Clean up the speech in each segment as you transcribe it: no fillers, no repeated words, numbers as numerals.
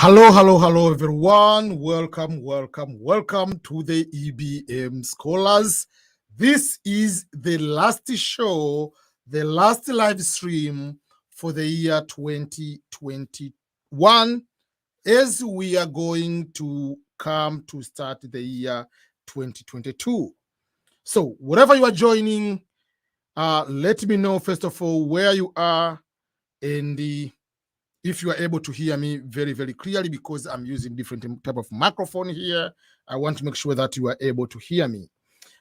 Hello, everyone. Welcome to the EBM Scholars. This is the last show, the last live stream for the year 2021, as we are going to come to start the year 2022. So, wherever you are joining, let me know, first of all, where you are and if you are able to hear me very, very clearly, because I'm using different type of microphone here. I want to make sure that you are able to hear me.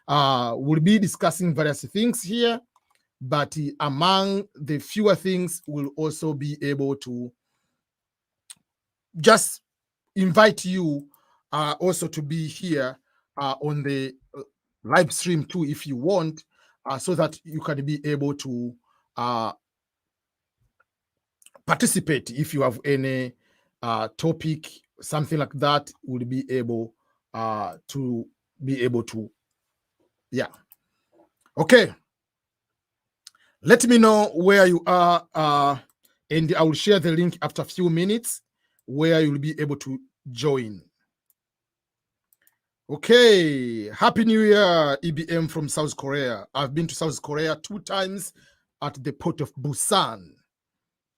We'll be discussing various things here, but among the fewer things, we'll also be able to just invite you also to be here on the live stream too, if you want, so that you can be able to participate. If you have any topic, something like that, will be able to yeah. Okay, let me know where you are, and I will share the link after a few minutes where you'll be able to join. Okay, Happy New Year, EBM from South Korea. I've been to South Korea 2 times at the port of Busan,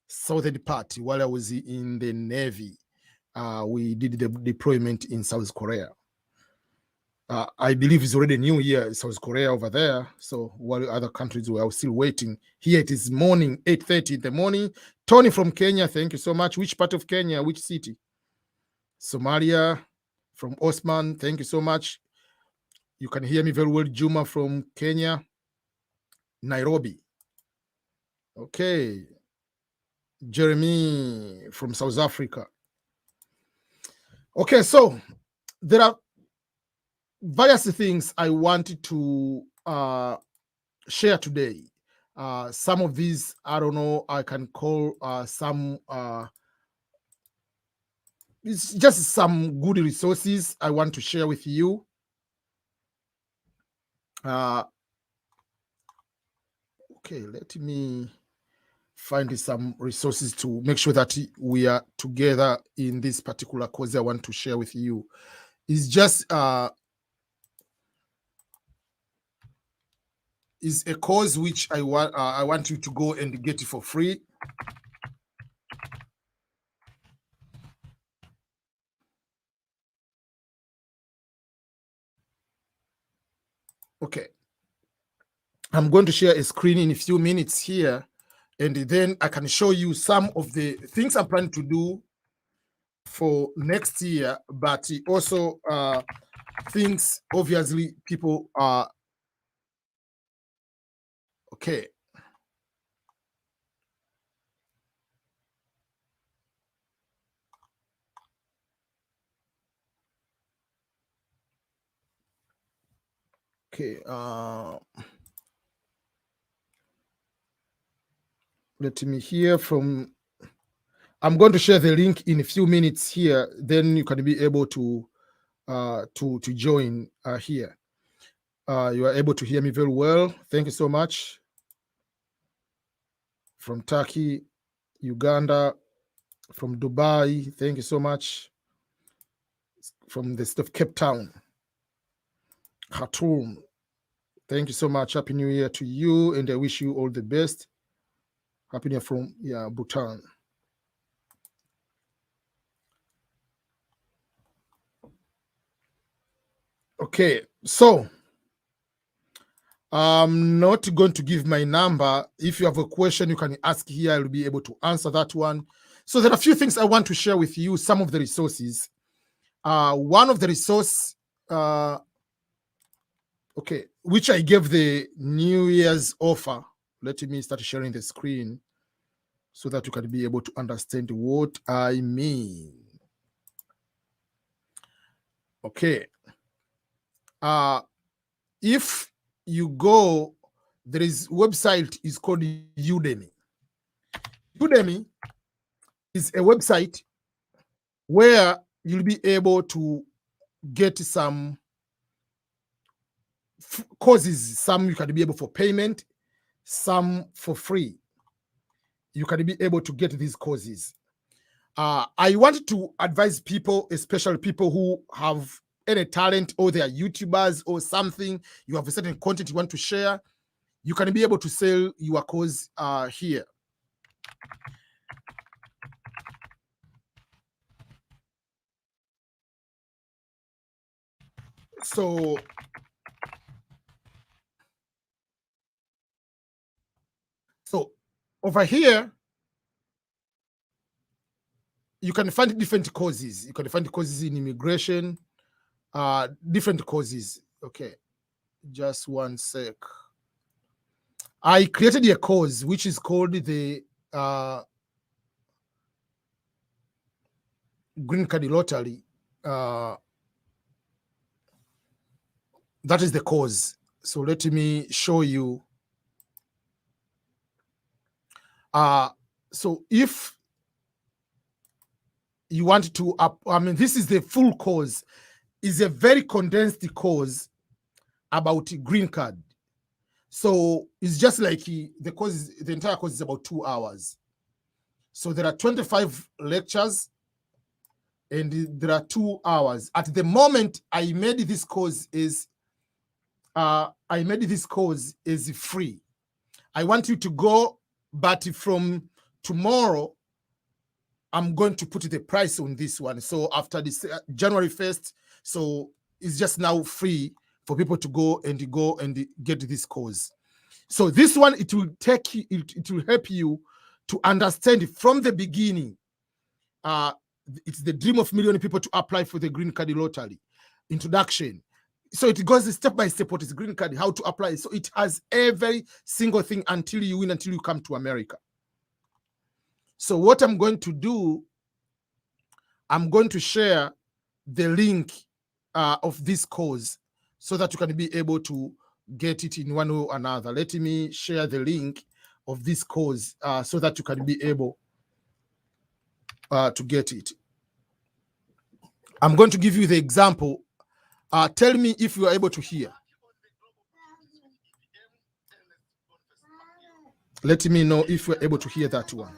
southern part, while I was in the Navy. We did the deployment in South Korea. I believe it's already New Year in South Korea over there. So while other countries were still waiting, here it is morning, 8:30 in the morning. Tony from Kenya, thank you so much. Which part of Kenya? Which city? Somalia from Osman, thank you so much. You can hear me very well. Juma from Kenya. Nairobi. Okay. Jeremy from South Africa. Okay, so there are various things I wanted to share today. Some of these, I don't know, I can call some, it's just some good resources I want to share with you. Okay, let me find some resources to make sure that we are together in this particular cause I want to share with you. It's just is a cause which I want you to go and get it for free. Okay, I'm going to share a screen in a few minutes here, and then I can show you some of the things I'm planning to do for next year, but also things obviously people are okay. Okay, let me hear from, I'm going to share the link in a few minutes here, then you can be able to join here. You are able to hear me very well. Thank you so much. From Turkey, Uganda, from Dubai, thank you so much. From the state of Cape Town, Khartoum, thank you so much. Happy New Year to you, and I wish you all the best. Happy New Year from Bhutan. Okay, so I'm not going to give my number. If you have a question, you can ask here. I'll be able to answer that one. So there are a few things I want to share with you, some of the resources. One of the resource, okay, which I gave the New Year's offer. Let me start sharing the screen so that you can be able to understand what I mean. Okay. If you go, there is website is called Udemy. Udemy is a website where you'll be able to get some courses. Some you can be able for payment, some for free. You can be able to get these courses. I wanted to advise people, especially people who have any talent, or they are YouTubers or something. You have a certain content you want to share. You can be able to sell your course here. So over here, you can find different courses. You can find courses in immigration, different courses. Okay, just one sec. I created a course which is called the Green Card Lottery. That is the course. So let me show you. So if you want to this is the full course. Is a very condensed course about green card. So it's just like the entire course is about 2 hours. So there are 25 lectures and there are 2 hours. At the moment, I made this course is free. I want you to go, but from tomorrow, I'm going to put the price on this one. So after this January 1st, so it's just now free for people to go and get this course. So this one, it will take you, it will help you to understand from the beginning. It's the dream of million people to apply for the Green Card Lottery. Introduction. So it goes step by step what is green card, how to apply. So it has every single thing until you win, until you come to America. So what I'm going to do, I'm going to share the link of this course so that you can be able to get it in one way or another. Let me share the link of this course so that you can be able to get it. I'm going to give you the example. Tell me if you are able to hear. Let me know if you're able to hear that one.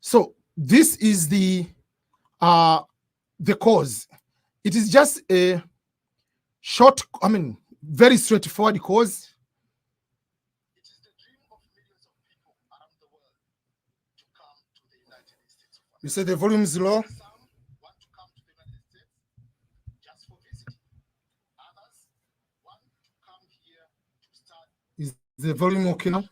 So this is the course. It is just a short, very straightforward course. It is the dream of millions of people around the world to come to the United States of America. You say the volume is low? Some want to come to the United States just for visiting. Others want to come here to start. Is the volume okay now?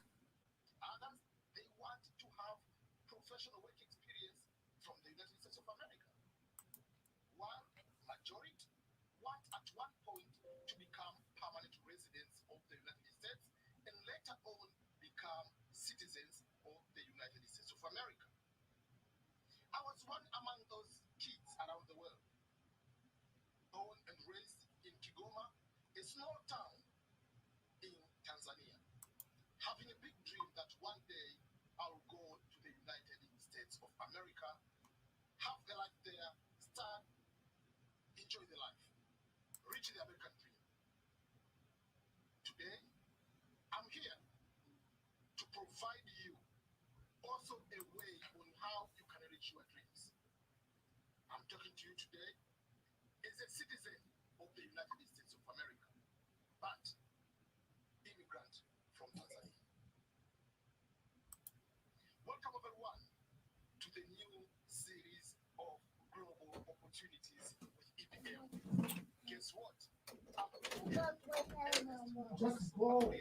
Just go.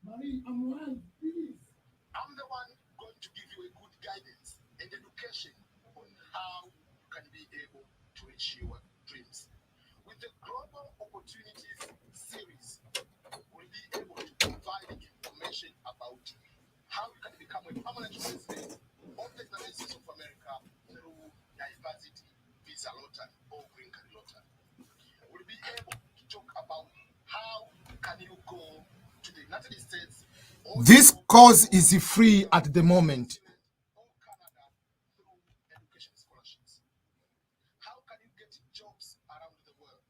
Mommy, I'm one, please. I'm the one to give you a good guidance and education on how you can be able to reach your dreams. With the Global Opportunities series, we'll be able to provide information about how you can become a permanent resident of the United States of America through diversity visa lottery or green card lottery. We'll be able to talk about how can you go to the United States. This course is free at the moment. Or Canada through education scholarships. How can you get jobs around the world?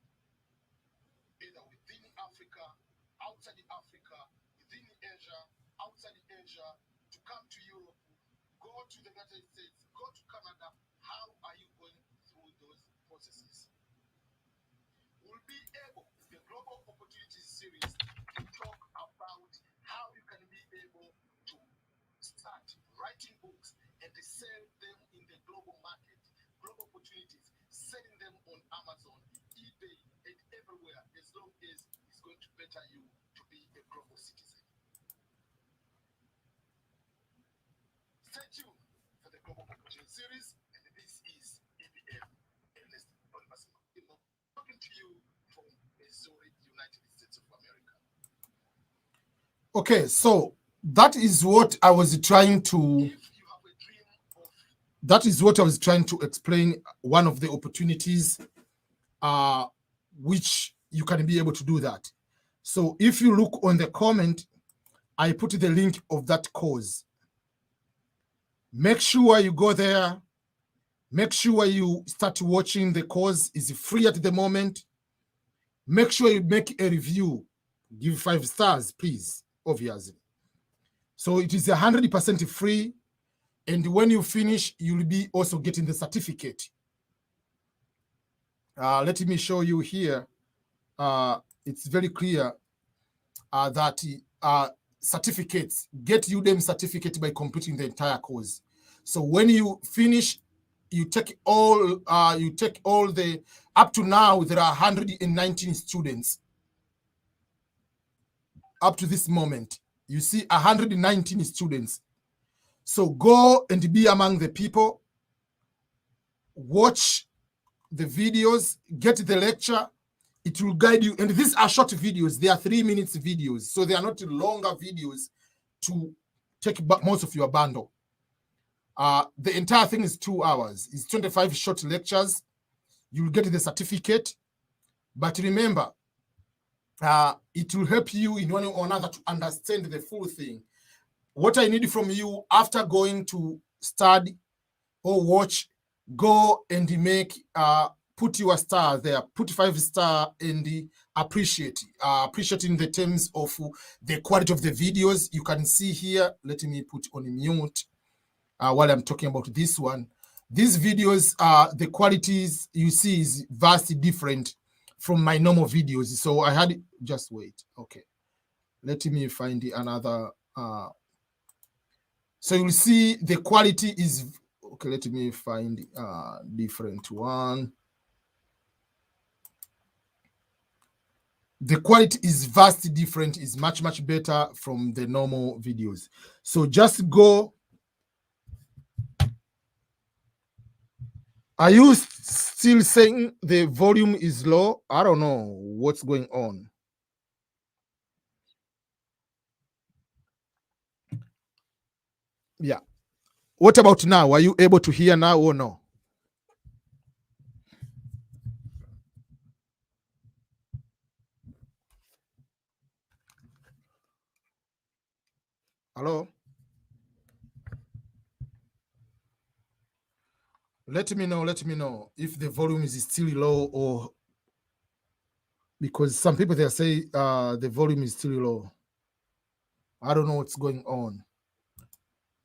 Either within Africa, outside Africa, within Asia, outside Asia, to come to Europe, go to the United States, go to Canada. How are you going through those processes? We'll be able, the Global Opportunities series, to talk about how you can be able to start writing books and sell them in the global market, global opportunities, selling them on Amazon, eBay, and everywhere, as long as it's going to better you to be a global citizen. Stay tuned for the Global Opportunity series, and this is EBM, Ernest Bonifacimo, talking to you from Missouri, United States of America. Okay, so that is what I was trying to. That is what I was trying to explain. One of the opportunities, which you can be able to do that. So if you look on the comment, I put the link of that course. Make sure you go there. Make sure you start watching the course. It's free at the moment. Make sure you make a review. Give 5 stars, please, obviously. So it is 100% free. And when you finish, you'll be also getting the certificate. Let me show you here. It's very clear that certificates, get Udemy certificate by completing the entire course. So when you finish, you take all the, up to now, there are 119 students. Up to this moment, you see 119 students. So go and be among the people, watch the videos, get the lecture. It will guide you. And these are short videos. They are 3 minutes videos. So they are not longer videos to take most of your bundle. The entire thing is 2 hours. It's 25 short lectures. You'll get the certificate. But remember, it will help you in one or another to understand the full thing. What I need from you after going to study or watch, go and make, put your star there, put 5 star and appreciate. Appreciating the terms of the quality of the videos. You can see here, let me put on mute while I'm talking about this one. These videos, the qualities you see is vastly different from my normal videos. So I had, just wait, okay. Let me find another, so you'll see the quality is, okay, let me find a different one. The quality is vastly different, is much, much better from the normal videos. So just go. Are you still saying the volume is low? I don't know what's going on. Yeah. What about now? Are you able to hear now or no? Hello? Let me know if the volume is still low, or because some people, they say the volume is still low. I don't know what's going on.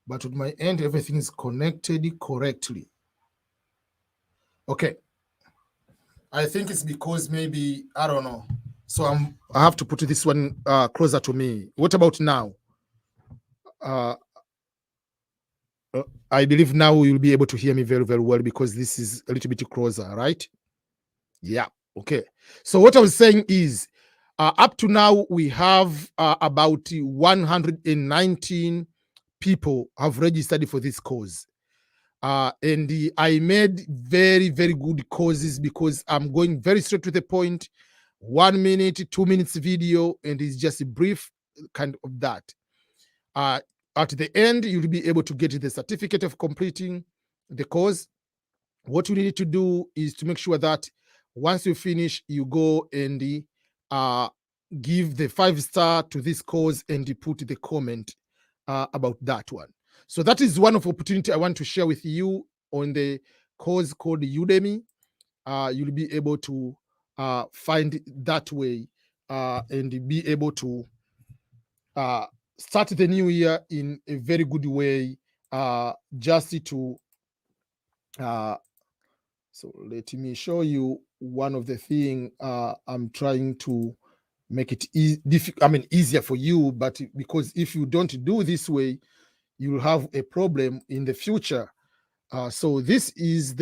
But with my end, everything is connected correctly. Okay. I think it's because maybe, I don't know. So I have to put this one closer to me. What about now? I believe now you'll be able to hear me very, very well because this is a little bit closer, right? Yeah. Okay. So what I was saying is, up to now, we have about 119 people have registered for this course. And I made very, very good courses because I'm going very straight to the point. 1 minute, 2 minutes video, and it's just a brief kind of that. At the end, you'll be able to get the certificate of completing the course. What you need to do is to make sure that once you finish, you go and give the 5-star to this course and you put the comment about that one. So that is one of opportunity I want to share with you on the course called Udemy. You'll be able to find that way and be able to start the new year in a very good way. Just to so let me show you one of the thing I'm trying to make it easier for you, but because if you don't do this way, you'll have a problem in the future. So this is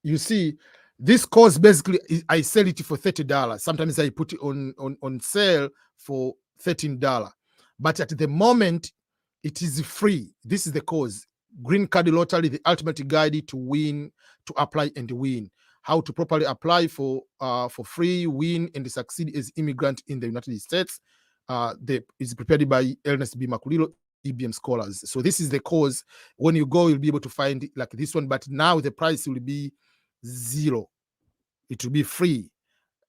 you see, this course basically I sell it for $30. Sometimes I put it on sale for $13. But at the moment, it is free. This is the course. Green Card Lottery, the ultimate guide to win, to apply and win. How to properly apply for free, win, and succeed as immigrant in the United States. Is prepared by Ernest B. Makulilo, EBM scholars. So this is the course. When you go, you'll be able to find it like this one, but now the price will be $0. It will be free.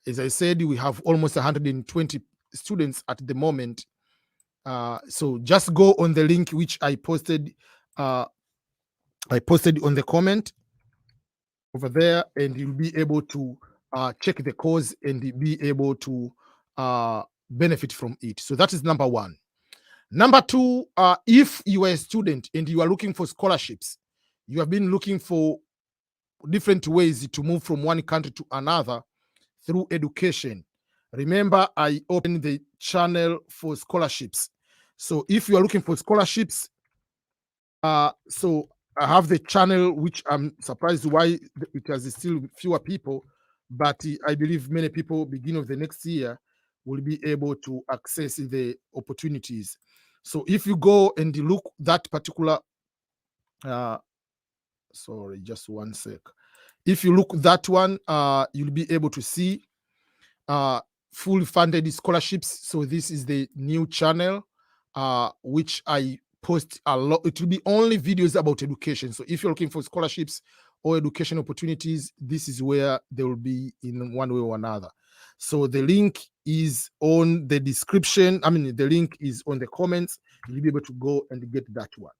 As I said, we have almost 120 students at the moment. So just go on the link which I posted on the comment over there, and you'll be able to check the course and be able to benefit from it. So that is number one. Number two, if you are a student and you are looking for scholarships, you have been looking for different ways to move from one country to another through education. Remember, I opened the channel for scholarships. So if you are looking for scholarships, so I have the channel, which I'm surprised why it has still fewer people, but I believe many people beginning of the next year will be able to access the opportunities. So if you go and look that particular, sorry, just one sec. If you look that one, you'll be able to see fully funded scholarships. So this is the new channel, which I post a lot. It will be only videos about education. So if you're looking for scholarships or education opportunities, this is where they will be in one way or another. So the link is on the description. I mean, the link is on the comments. You'll be able to go and get that one.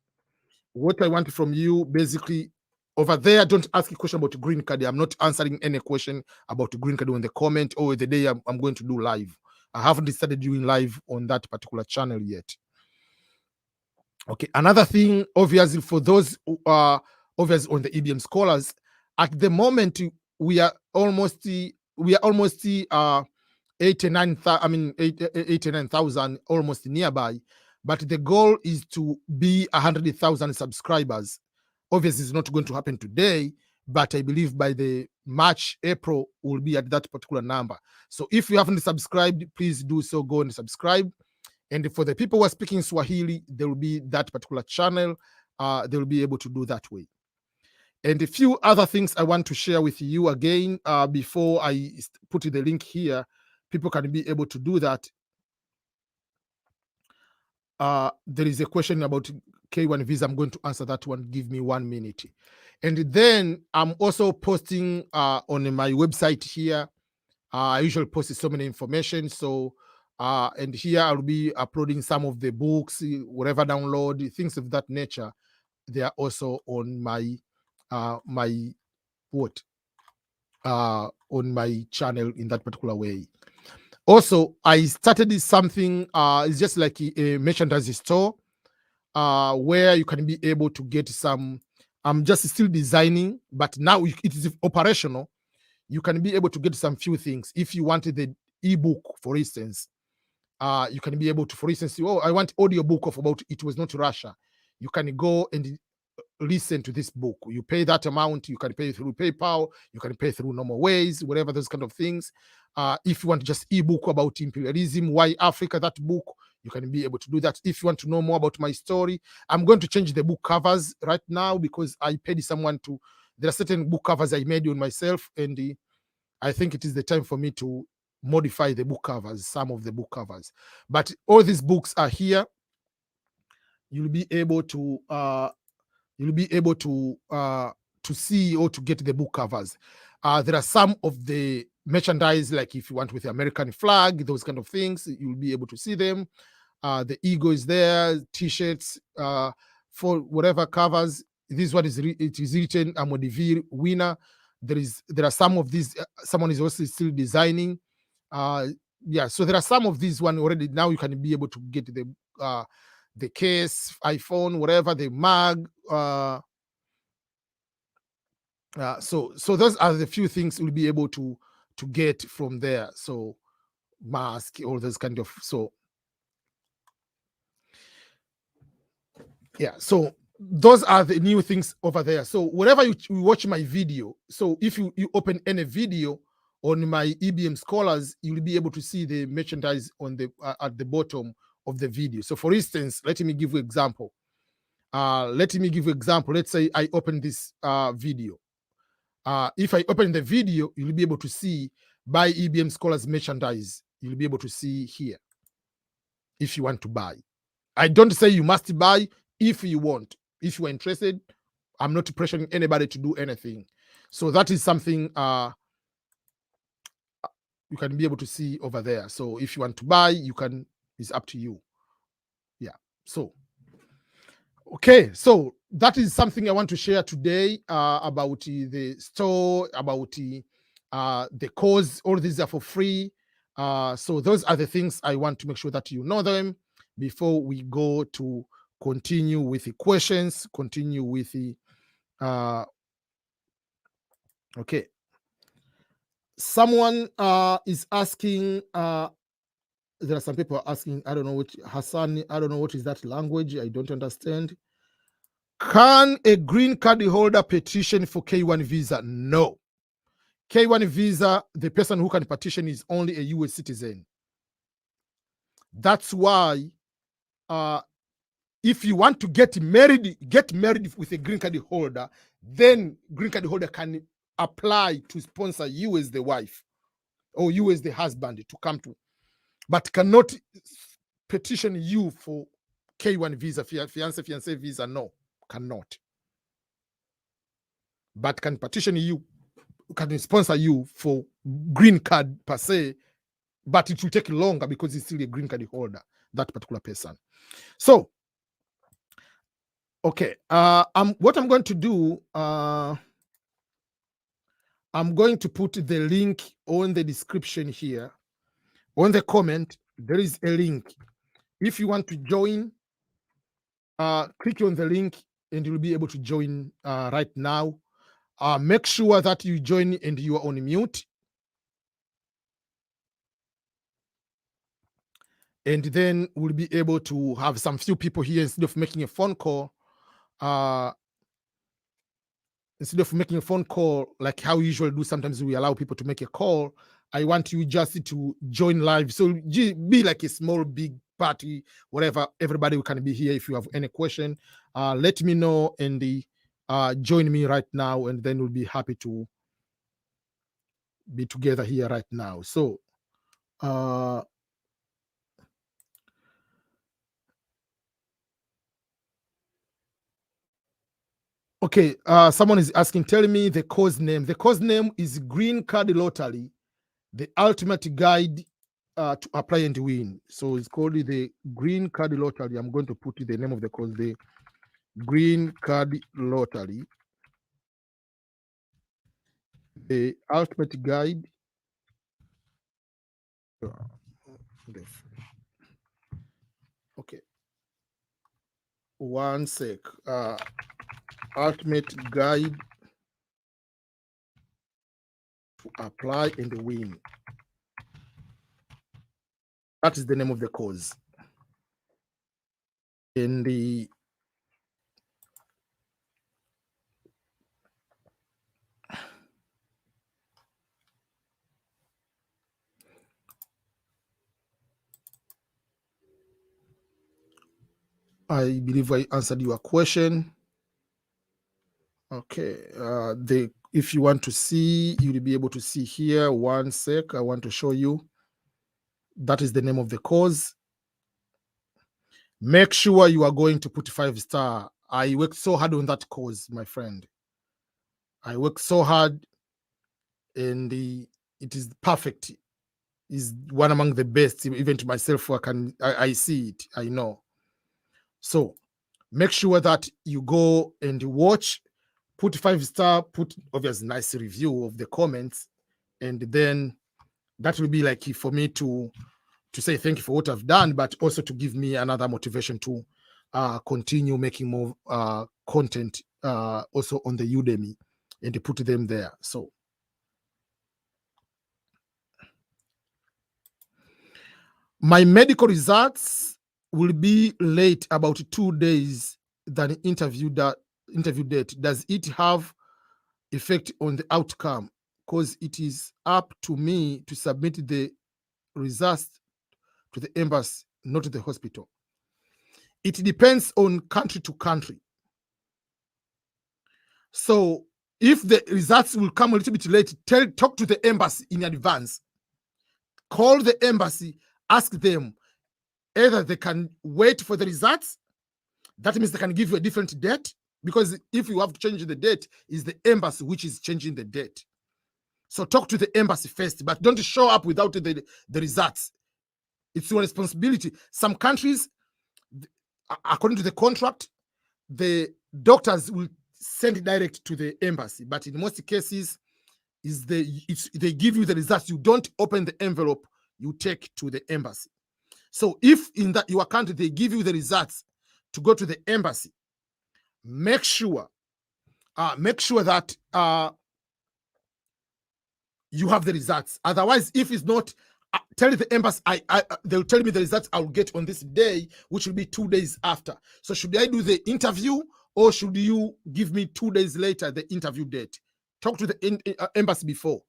What I want from you, basically, over there, don't ask a question about green card. I'm not answering any question about green card on the comment or the day I'm going to do live. I haven't started doing live on that particular channel yet. Okay, another thing, obviously, for those who are obviously on the EBM scholars, at the moment we are almost 89,000 almost nearby, but the goal is to be 100,000 subscribers. Obviously, it's not going to happen today, but I believe by the March, April, we'll be at that particular number. So if you haven't subscribed, please do so. Go and subscribe. And for the people who are speaking Swahili, there will be that particular channel. They will be able to do that way. And a few other things I want to share with you again before I put the link here. People can be able to do that. There is a question about K1 visa. I'm going to answer that one. Give me 1 minute. And then I'm also posting on my website here. I usually post so many information. So, and here I'll be uploading some of the books, whatever download, things of that nature. They are also on my on my channel in that particular way. Also, I started something, it's just like a merchandise store where you can be able to get some, I'm just still designing, but now it is operational. You can be able to get some few things. If you wanted the ebook, for instance, you can be able to, for instance, oh, I want audio book of about It Was Not Russia. You can go and listen to this book. You pay that amount. You can pay through PayPal. You can pay through normal ways, whatever those kind of things. If you want just ebook about imperialism, why Africa, that book, you can be able to do that. If you want to know more about my story, I'm going to change the book covers right now because I paid someone to. There are certain book covers I made on myself, and I think it is the time for me to modify the book covers, some of the book covers. But all these books are here. You'll be able to see or to get the book covers. There are some of the merchandise, like if you want with the American flag, those kind of things, you'll be able to see them. The ego is there, t-shirts for whatever covers. This one it is written I'm a DV winner. There are some of these. Someone is also still designing. Yeah, so there are some of these one already. Now you can be able to get the case, iPhone, whatever, the mug. So those are the few things we'll be able to get from there. So mask, all those kind of. So yeah, so those are the new things over there. So whenever you watch my video, so if you open any video on my EBM Scholars, you'll be able to see the merchandise on the at the bottom of the video. So for instance, let me give you example. Let's say I open this video. If I open the video, you'll be able to see buy EBM Scholars merchandise. You'll be able to see here if you want to buy. I don't say you must buy. If you want, if you are interested, I'm not pressuring anybody to do anything. So that is something you can be able to see over there. So if you want to buy, you can. It's up to you. Yeah. So okay, so that is something I want to share today about the store, about the course. All these are for free. So those are the things I want to make sure that you know them before we go to continue with the questions, continue with the okay. Someone is asking, there are some people asking, I don't know which, Hassan, I don't know what is that language, I don't understand. Can a green card holder petition for K1 visa? No. K1 visa, the person who can petition is only a US citizen. That's why if you want to get married with a green card holder, then green card holder can apply to sponsor you as the wife or you as the husband to come to, but cannot petition you for K1 visa, fiancé visa. No, cannot. But can petition you, can sponsor you for green card per se, but it will take longer because it's still a green card holder, that particular person. So okay, what I'm going to do, I'm going to put the link on the description here. On the comment, there is a link. If you want to join, click on the link and you'll be able to join right now. Make sure that you join and you are on mute. And then we'll be able to have some few people here instead of making a phone call. Instead of making a phone call like how we usually do, sometimes we allow people to make a call. I want you just to join live. So be like a small, big party, whatever. Everybody can be here. If you have any question, let me know and join me right now, and then we'll be happy to be together here right now. So okay, someone is asking, tell me the course name. The course name is Green Card Lottery, the ultimate guide to apply and win. So it's called the Green Card Lottery. I'm going to put the name of the course, the Green Card Lottery, the ultimate guide. Okay, one sec. Ultimate guide to apply and win. That is the name of the course. In the I believe I answered your question. Okay. If you want to see, you'll be able to see here. One sec. I want to show you. That is the name of the course. Make sure you are going to put 5-star. I worked so hard on that course, my friend. I worked so hard, and it is perfect. Is one among the best. Even to myself, I see it. I know. So make sure that you go and watch. Put 5-star. Put obvious nice review of the comments, and then that will be like for me to say thank you for what I've done, but also to give me another motivation to continue making more content also on the Udemy and to put them there. So my medical results will be late about 2 days than interview date. Does it have effect on the outcome? Because it is up to me to submit the results to the embassy, not to the hospital. It depends on country to country. So if the results will come a little bit late, talk to the embassy in advance. Call the embassy, ask them either they can wait for the results. That means they can give you a different date, because if you have to change the date, it's the embassy which is changing the date. So talk to the embassy first, but don't show up without the results. It's your responsibility. Some countries, according to the contract, the doctors will send direct to the embassy, but in most cases, they give you the results. You don't open the envelope, you take to the embassy. So if in your country they give you the results to go to the embassy, make sure that you have the results. Otherwise, if it's not, tell the embassy, they'll tell me the results I'll get on this day, which will be 2 days after. So should I do the interview, or should you give me 2 days later the interview date? Talk to the embassy before.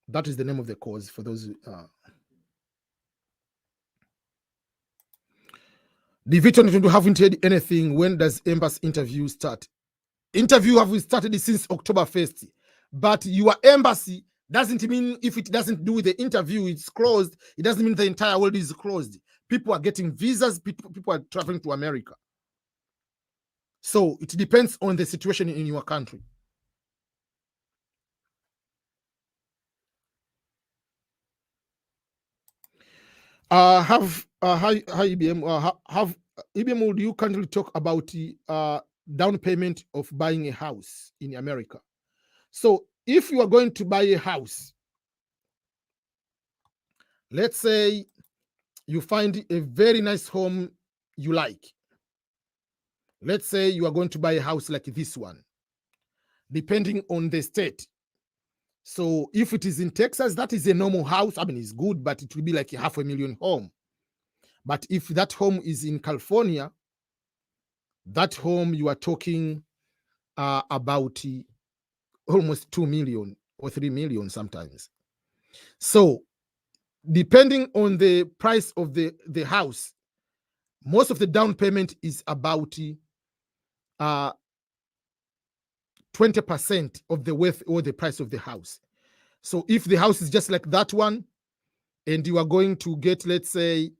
That is the name of the course for those. The veteran haven't heard anything. When does embassy interview start? Interview have started since October 1st. But your embassy doesn't mean if it doesn't do the interview, it's closed. It doesn't mean the entire world is closed. People are getting visas. People are traveling to America. So it depends on the situation in your country. Have IBM, would you currently talk about the down payment of buying a house in America? So if you are going to buy a house, let's say you find a very nice home you like. Let's say you are going to buy a house like this one, depending on the state. So if it is in Texas, that is a normal house. I mean, it's good, but it will be like a $500,000 home. But if that home is in California, that home you are talking about almost 2 million or 3 million sometimes. So depending on the price of the house, most of the down payment is about 20% of the worth or the price of the house. So if the house is just like that one, and you are going to get, let's say,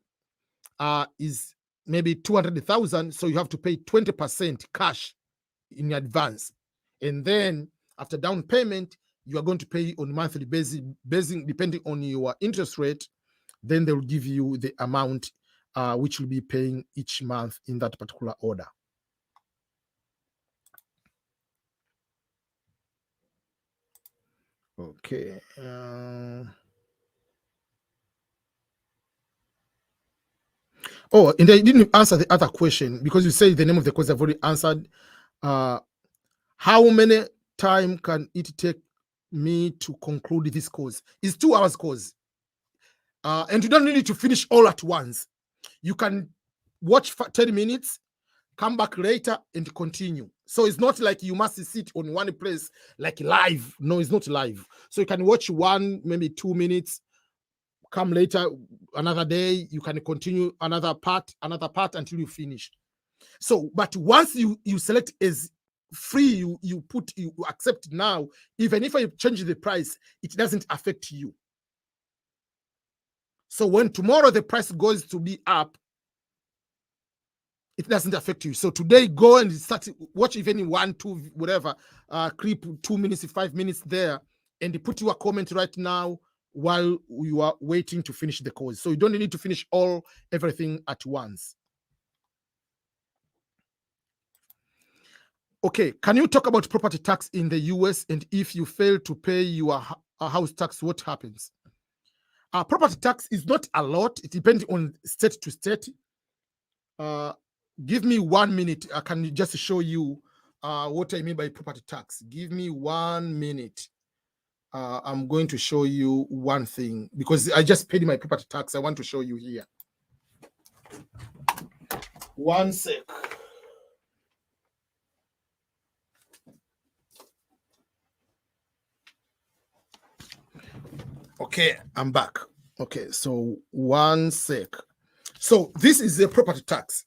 is maybe 200,000, so you have to pay 20% cash in advance, and then after down payment, you are going to pay on monthly basis, depending on your interest rate. Then they will give you the amount which will be paying each month in that particular order. Okay. Oh, and I didn't answer the other question, because you say the name of the course I've already answered. How many time can it take me to conclude this course? It's 2 hours course. And you don't need to finish all at once. You can watch for 10 minutes, come back later and continue. So it's not like you must sit on one place like live. No, it's not live. So you can watch one, maybe 2 minutes, come later, another day, you can continue another part until you finish. So, but once you select as free, you accept now, even if I change the price, it doesn't affect you. So when tomorrow the price goes to be up, it doesn't affect you. So today, go and start watch even 1, 2, whatever clip, 2 minutes, 5 minutes there, and put your comment right now while you are waiting to finish the course. So you don't need to finish everything at once. Okay, can you talk about property tax in the US, and if you fail to pay your house tax, what happens? Property tax is not a lot. It depends on state to state. Give me 1 minute. I can just show you what I mean by property tax. Give me 1 minute. I'm going to show you one thing because I just paid my property tax. I want to show you here. 1 sec. Okay, I'm back. Okay, so 1 sec. So this is the property tax.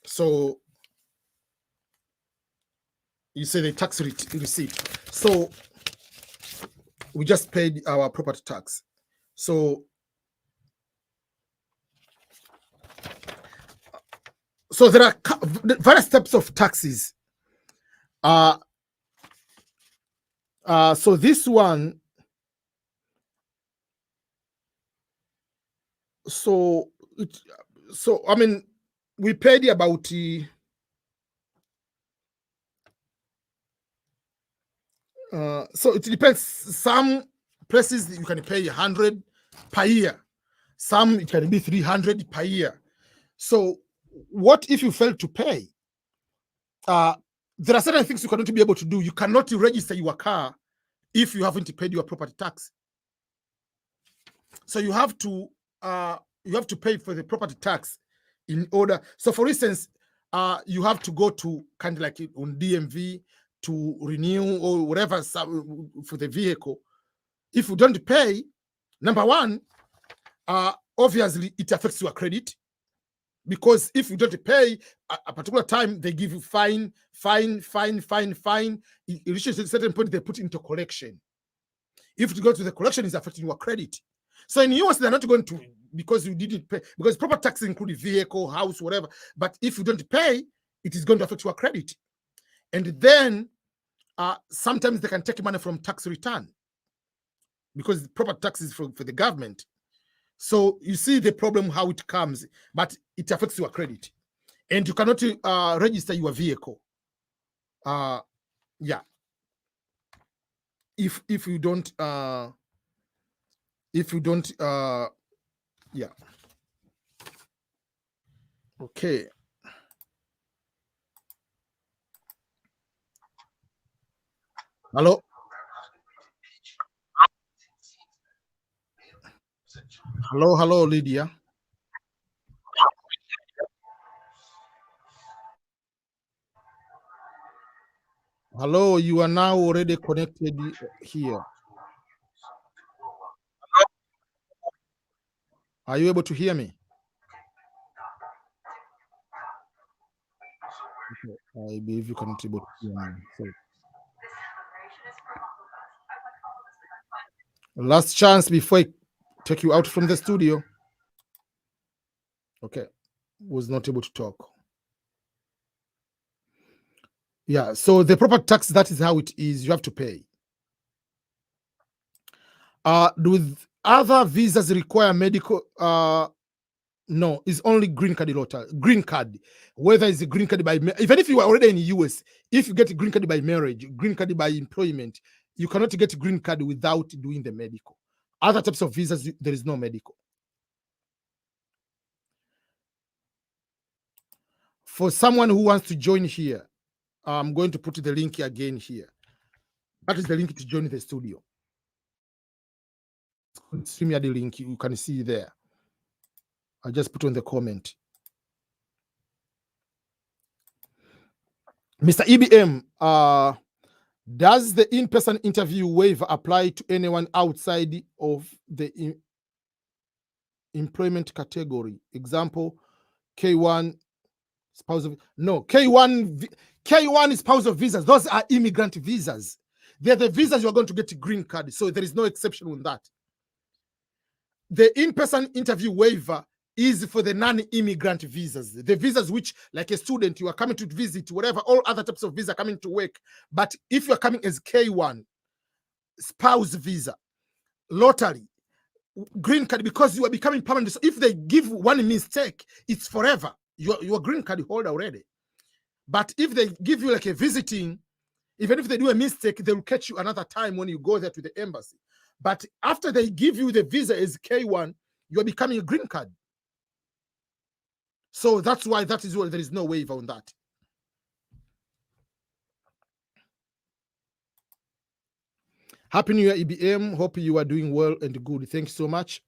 So you say the tax receipt. So we just paid our property tax. So there are various types of taxes. So this one, so I mean, we paid about so it depends. Some places you can pay 100 per year. Some it can be 300 per year. So what if you fail to pay? There are certain things you cannot be able to do. You cannot register your car if you haven't paid your property tax. So you have to pay for the property tax in order. So for instance, you have to go to kind of like on DMV to renew or whatever for the vehicle. If you don't pay, number one, obviously it affects your credit, because if you don't pay a particular time, they give you fine. It reaches a certain point, they put into collection. If you go to the collection, it's affecting your credit. So in US, they're not going to, because you didn't pay, because property taxes include vehicle, house, whatever. But if you don't pay, it is going to affect your credit. And then sometimes they can take money from tax return, because property tax is for the government. So you see the problem, how it comes, but it affects your credit. And you cannot register your vehicle. Yeah. If you don't yeah. Okay. Hello. Hello, Lydia. Hello, you are now already connected here. Are you able to hear me? Okay. I believe you cannot able to hear me. So, last chance before I take you out from the studio. Okay. Was not able to talk. Yeah. So the property tax, that is how it is. You have to pay. Do other visas require medical? No, it's only green card green card. Whether it's a green card by, even if you are already in the US, if you get a green card by marriage, green card by employment, you cannot get a green card without doing the medical. Other types of visas, there is no medical. For someone who wants to join here, I'm going to put the link again here. That is the link to join the studio. StreamYard the link, you can see there. I just put on the comment. Mr. EBM, does the in-person interview waiver apply to anyone outside of the employment category? Example, K1 spousal. No, K1 spousal visas. Those are immigrant visas. They're the visas you are going to get a green card. So there is no exception on that. The in-person interview waiver is for the non-immigrant visas, the visas which, like a student, you are coming to visit, whatever, all other types of visa coming to work. But if you are coming as K1, spouse visa, lottery, green card, because you are becoming permanent. So if they give one mistake, it's forever. You're a green card holder already. But if they give you like a visiting, even if they do a mistake, they will catch you another time when you go there to the embassy. But after they give you the visa as K1, you are becoming a green card. So that's why that is why there is no waiver on that. Happy New Year, EBM. Hope you are doing well and good. Thanks so much.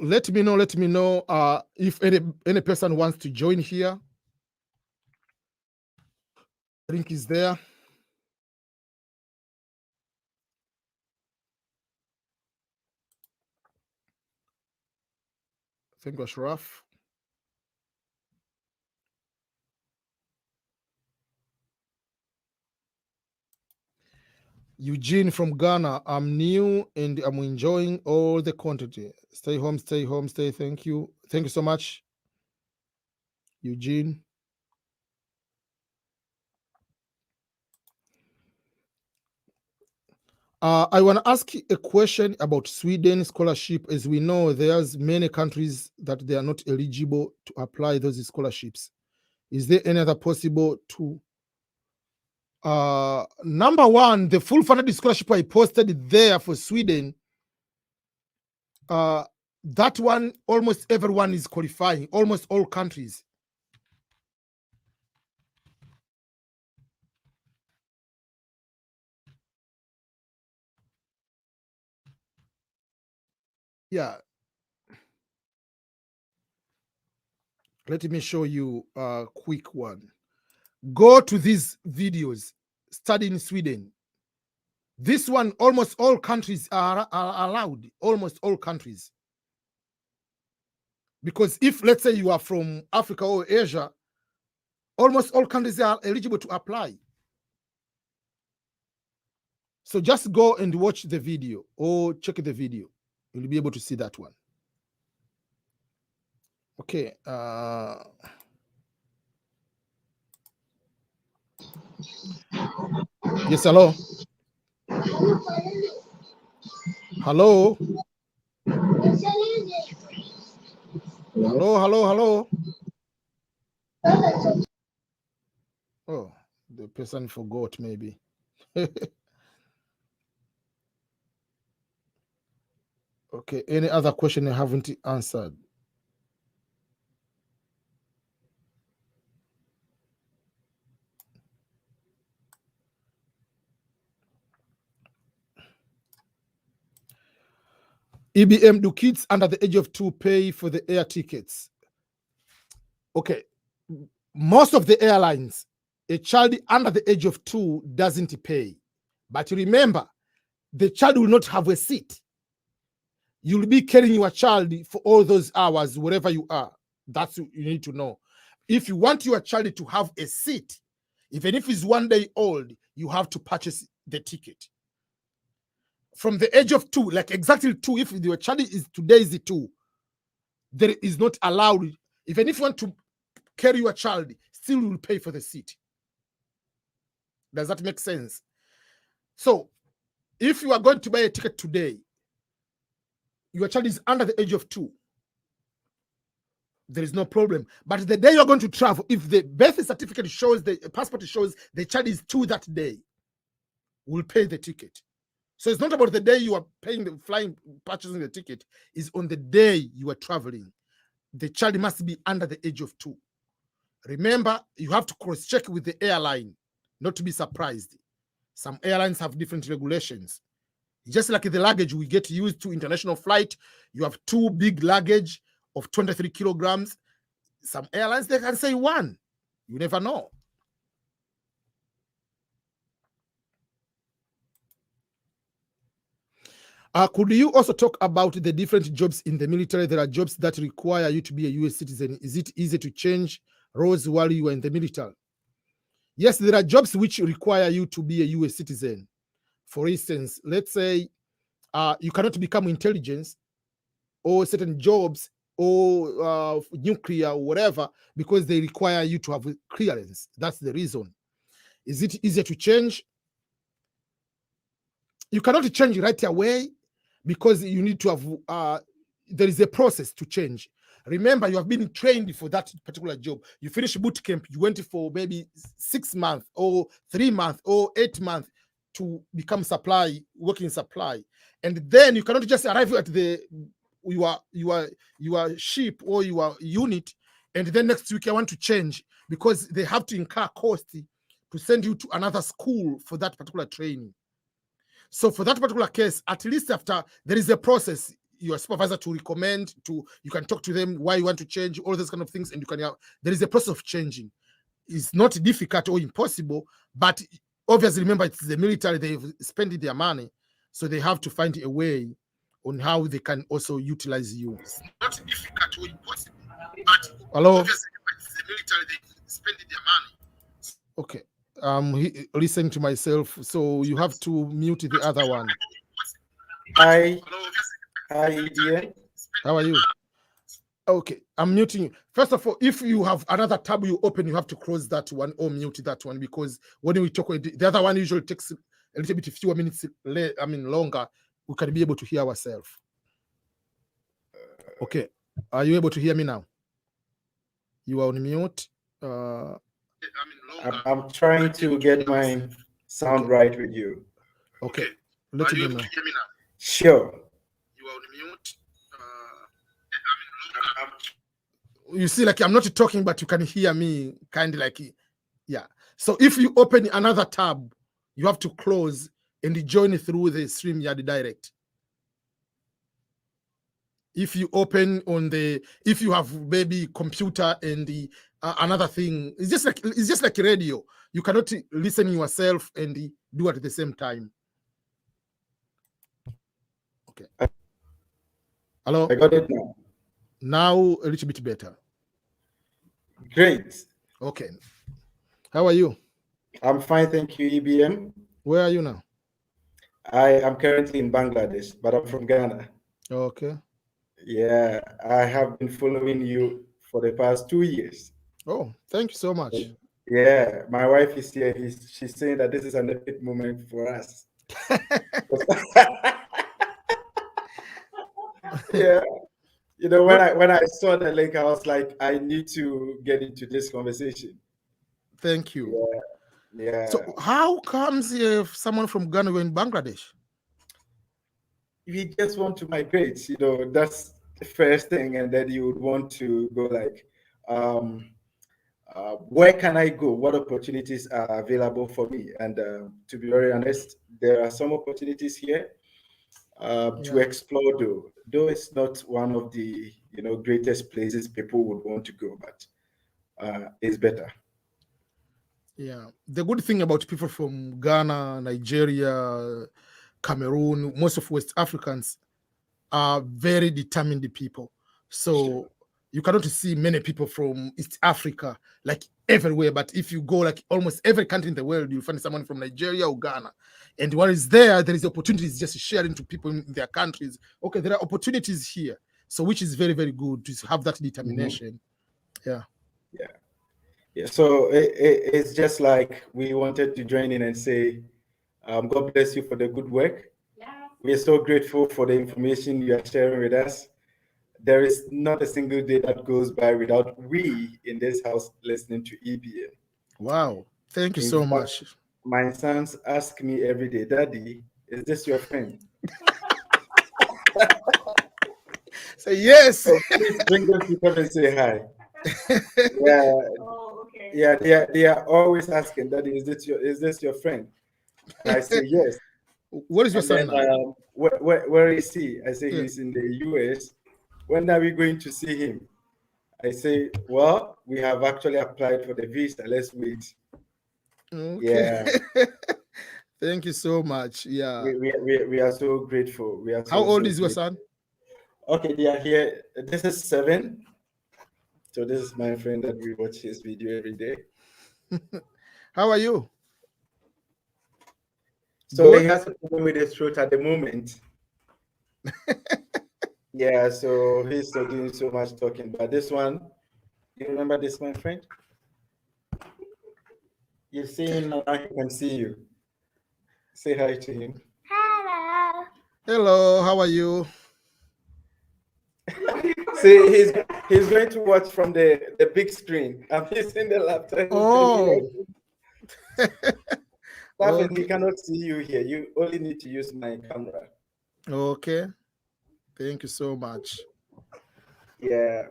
Let me know if any person wants to join here. Link is there. Thank you, Ashraf. Eugene from Ghana. I'm new and I'm enjoying all the content. Stay home, stay home, stay. Thank you. Thank you so much, Eugene. I want to ask a question about Sweden scholarship. As we know, there's many countries that they are not eligible to apply those scholarships. Is there any other possible to? Number one, the full funded scholarship I posted there for Sweden. That one, almost everyone is qualifying. Almost all countries. Yeah. Let me show you a quick one. Go to these videos. Study in Sweden. This one, almost all countries are allowed. Almost all countries. Because if, let's say, you are from Africa or Asia, almost all countries are eligible to apply. So just go and watch the video or check the video. You'll be able to see that one. Okay. Yes, hello. Hello. Hello. Oh, the person forgot maybe. Okay, any other question I haven't answered? EBM, do kids under the age of 2 pay for the air tickets? Okay, most of the airlines, a child under the age of 2 doesn't pay. But remember, the child will not have a seat. You'll be carrying your child for all those hours, wherever you are. That's what you need to know. If you want your child to have a seat, even if he's 1 day old, you have to purchase the ticket. From the age of 2, like exactly 2, if your child is today is 2, there is not allowed. Even if you want to carry your child, still will pay for the seat. Does that make sense? So if you are going to buy a ticket today, your child is under the age of 2, there is no problem. But the day you're going to travel, if the birth certificate shows, the passport shows the child is 2 that day, we'll pay the ticket. So it's not about the day you are paying the flying, purchasing the ticket, is on the day you are traveling. The child must be under the age of 2. Remember, you have to cross-check with the airline, not to be surprised. Some airlines have different regulations. Just like the luggage we get used to international flight, you have 2 big luggage of 23 kilograms. Some airlines, they can say 1. You never know. Could you also talk about the different jobs in the military? There are jobs that require you to be a US citizen. Is it easy to change roles while you are in the military? Yes, there are jobs which require you to be a US citizen. For instance, let's say you cannot become intelligence or certain jobs or nuclear or whatever because they require you to have clearance. That's the reason. Is it easier to change? You cannot change right away because you need to have, there is a process to change. Remember, you have been trained for that particular job. You finish boot camp, you went for maybe 6 months or 3 months or 8 months to become working supply. And then you cannot just arrive at your ship or your unit, and then next week I want to change, because they have to incur cost to send you to another school for that particular training. So for that particular case, at least after there is a process, your supervisor to recommend to, you can talk to them why you want to change, all those kind of things, and there is a process of changing. It's not difficult or impossible, but obviously remember it's the military, they've spent their money, so they have to find a way on how they can also utilize you. It's not difficult or impossible, but hello, obviously it's the military, they spend their money. Okay. Listening to myself, so you have to mute the other one. Hi, Ian. How are you? Okay, I'm muting you. First of all, if you have another tab you open, you have to close that one or mute that one, because when we talk, the other one usually takes a little bit fewer minutes, longer. We can be able to hear ourselves. Okay, are you able to hear me now? You are on mute. I'm trying to get my sound right with you. Okay, let me know. Sure. You are on mute. You see, like I'm not talking, but you can hear me, kind of like, yeah. So if you open another tab, you have to close and join through the StreamYard Direct. If you open on if you have maybe computer and the another thing, it's just like radio. You cannot listen yourself and do it at the same time. Okay. Hello. I got it now. Now a little bit better. Great. Okay. How are you? I'm fine, thank you, EBM. Where are you now? I am currently in Bangladesh, but I'm from Ghana. Okay. Yeah, I have been following you for the past 2 years. Oh, thank you so much. Yeah, my wife is here. She's saying that this is an epic moment for us. Yeah. You know, when I saw the link, I was like, I need to get into this conversation. Thank you. Yeah. So how comes if someone from Ghana were in Bangladesh? We just want to migrate, you know, that's the first thing. And then you would want to go like, where can I go? What opportunities are available for me? And to be very honest, there are some opportunities here to explore, though it's not one of the greatest places people would want to go, but it's better. Yeah, the good thing about people from Ghana, Nigeria, Cameroon, most of West Africans are very determined people. So you cannot see many people from East Africa like everywhere, but if you go like almost every country in the world, you find someone from Nigeria or Ghana. And what is there is opportunities just sharing to people in their countries. Okay, there are opportunities here. So which is very, very good to have that determination. Yeah. So it's just like we wanted to join in and say, God bless you for the good work. We're so grateful for the information you are sharing with us. There is not a single day that goes by without we in this house listening to EBM. Wow. Thank you so much. My sons ask me every day, Daddy, is this your friend? Say yes. So please bring them to come and say hi. Yeah. Oh, okay. Yeah, they are always asking, Daddy, is this your friend? And I say yes. What is your And son then, now? where is he? I say Yeah. he's in the US. When are we going to see him? I say, well, we have actually applied for the visa. Let's wait. Okay. Yeah. Thank you so much. Yeah. We are so grateful. We are How so, old so is your grateful. son? Okay, they are here. This is 7. So this is my friend that we watch his video every day. How are you? So Good? he has a problem with his throat at the moment. Yeah, so he's still doing so much talking. But this one, you remember this, my friend? You see him now, he can see you. Say hi to him. Hello. Hello, how are you? See, he's going to watch from the big screen. I'm using the laptop. Oh. And he Okay. cannot see you here. You only need to use my camera. Okay. Thank you so much. Yeah.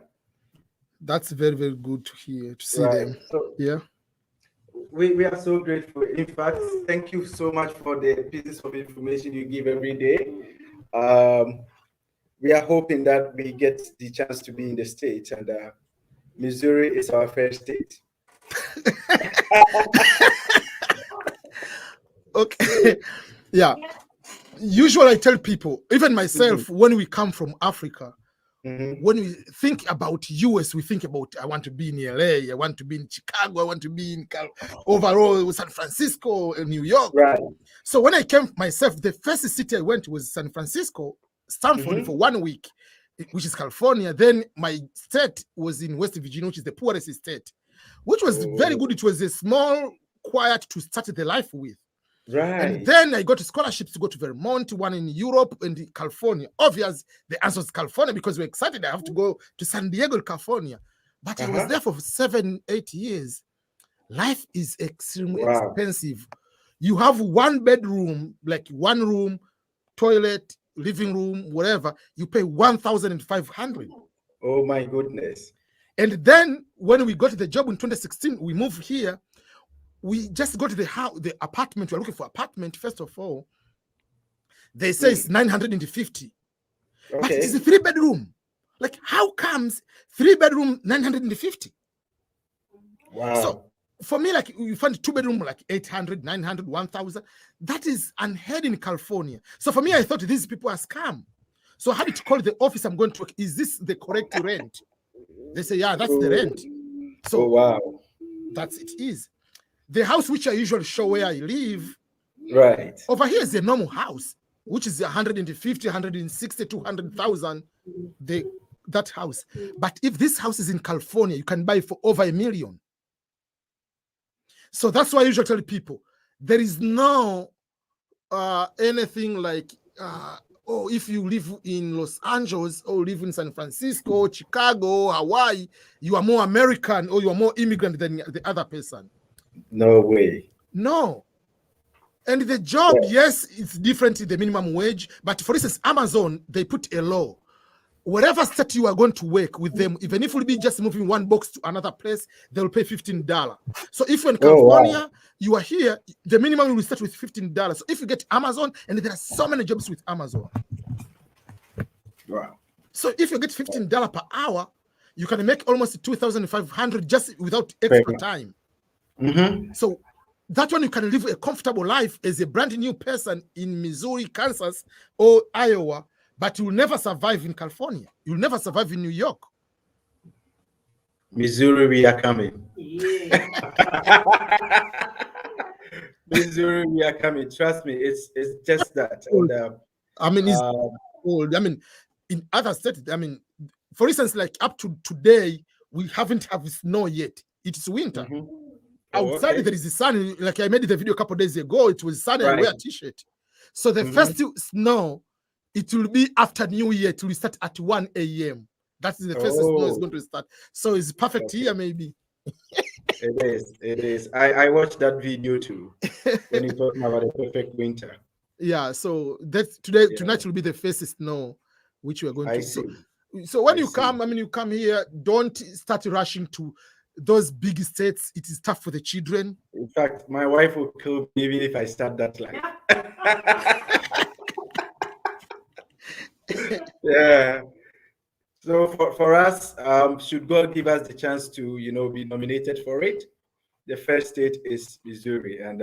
That's very, very good to hear, to see Right. them. So Yeah. we are so grateful. In fact, thank you so much for the pieces of information you give every day. We are hoping that we get the chance to be in the States, and Missouri is our first state. Okay. Yeah. Usually I tell people, even myself, when we come from Africa, when we think about US, we think about, I want to be in LA, I want to be in Chicago, I want to be in overall San Francisco, New York. Right. So when I came myself, the first city I went was San Francisco, Stanford for 1 week, which is California. Then my state was in West Virginia, which is the poorest state, which was very good. It was a small, quiet to start the life with. Right. And then I got scholarships to go to Vermont, one in Europe and California. Obviously, the answer is California because we're excited. I have to go to San Diego, California. But I was there for 7-8 years. Life is extremely expensive. You have 1 bedroom, like 1 room, toilet, living room, whatever. You pay $1,500. Oh my goodness. And then when we got the job in 2016, we moved here. We just go to the house, the apartment. We're looking for apartment. First of all, they say it's 950, but it is a 3-bedroom. Like, how comes 3-bedroom 950? Wow. So for me, like, you find 2-bedroom like 800, 900, 1,000. That is unheard in California. So for me, I thought these people are scam. So I had to call the office I'm going to work. Is this the correct rent? They say, yeah, that's the rent. So wow, that's it is. The house which I usually show where I live, right over here is a normal house, which is 150, 160, 200,000, that house. But if this house is in California, you can buy it for over $1 million. So that's why I usually tell people, there is no anything like, oh, if you live in Los Angeles or live in San Francisco, Chicago, Hawaii, you are more American or you are more immigrant than the other person. No way. No. And the job, yes, it's different in the minimum wage. But for instance, Amazon, they put a law. Whatever state you are going to work with them, even if it will be just moving 1 box to another place, they'll pay $15. So if you're in California, you are here, the minimum will start with $15. So if you get Amazon, and there are so many jobs with Amazon. Wow. So if you get $15 per hour, you can make almost $2,500 just without extra time. So that one, you can live a comfortable life as a brand new person in Missouri, Kansas, or Iowa, but you'll never survive in California. You'll never survive in New York. Missouri, we are coming. Yeah. Missouri, we are coming. Trust me, it's just that. And, I mean, it's old. I mean, in other states, I mean, for instance, like up to today, we haven't have snow yet. It's winter. Outside there is the sun. Like I made the video a couple of days ago, it was sunny. I wear a t-shirt. So the first snow, it will be after New Year. It will start at 1 a.m. That's the first snow is going to start. So it's perfect here, maybe. It is. It is. I watched that video too when you're talking about a perfect winter. Yeah. So that's tonight will be the first snow, which we are going to see. So when you come, I mean, you come here, don't start rushing to those big states. It is tough for the children. In fact, my wife will kill me even if I start that line. Yeah. So for us, should God give us the chance to, be nominated for it, the first state is Missouri. And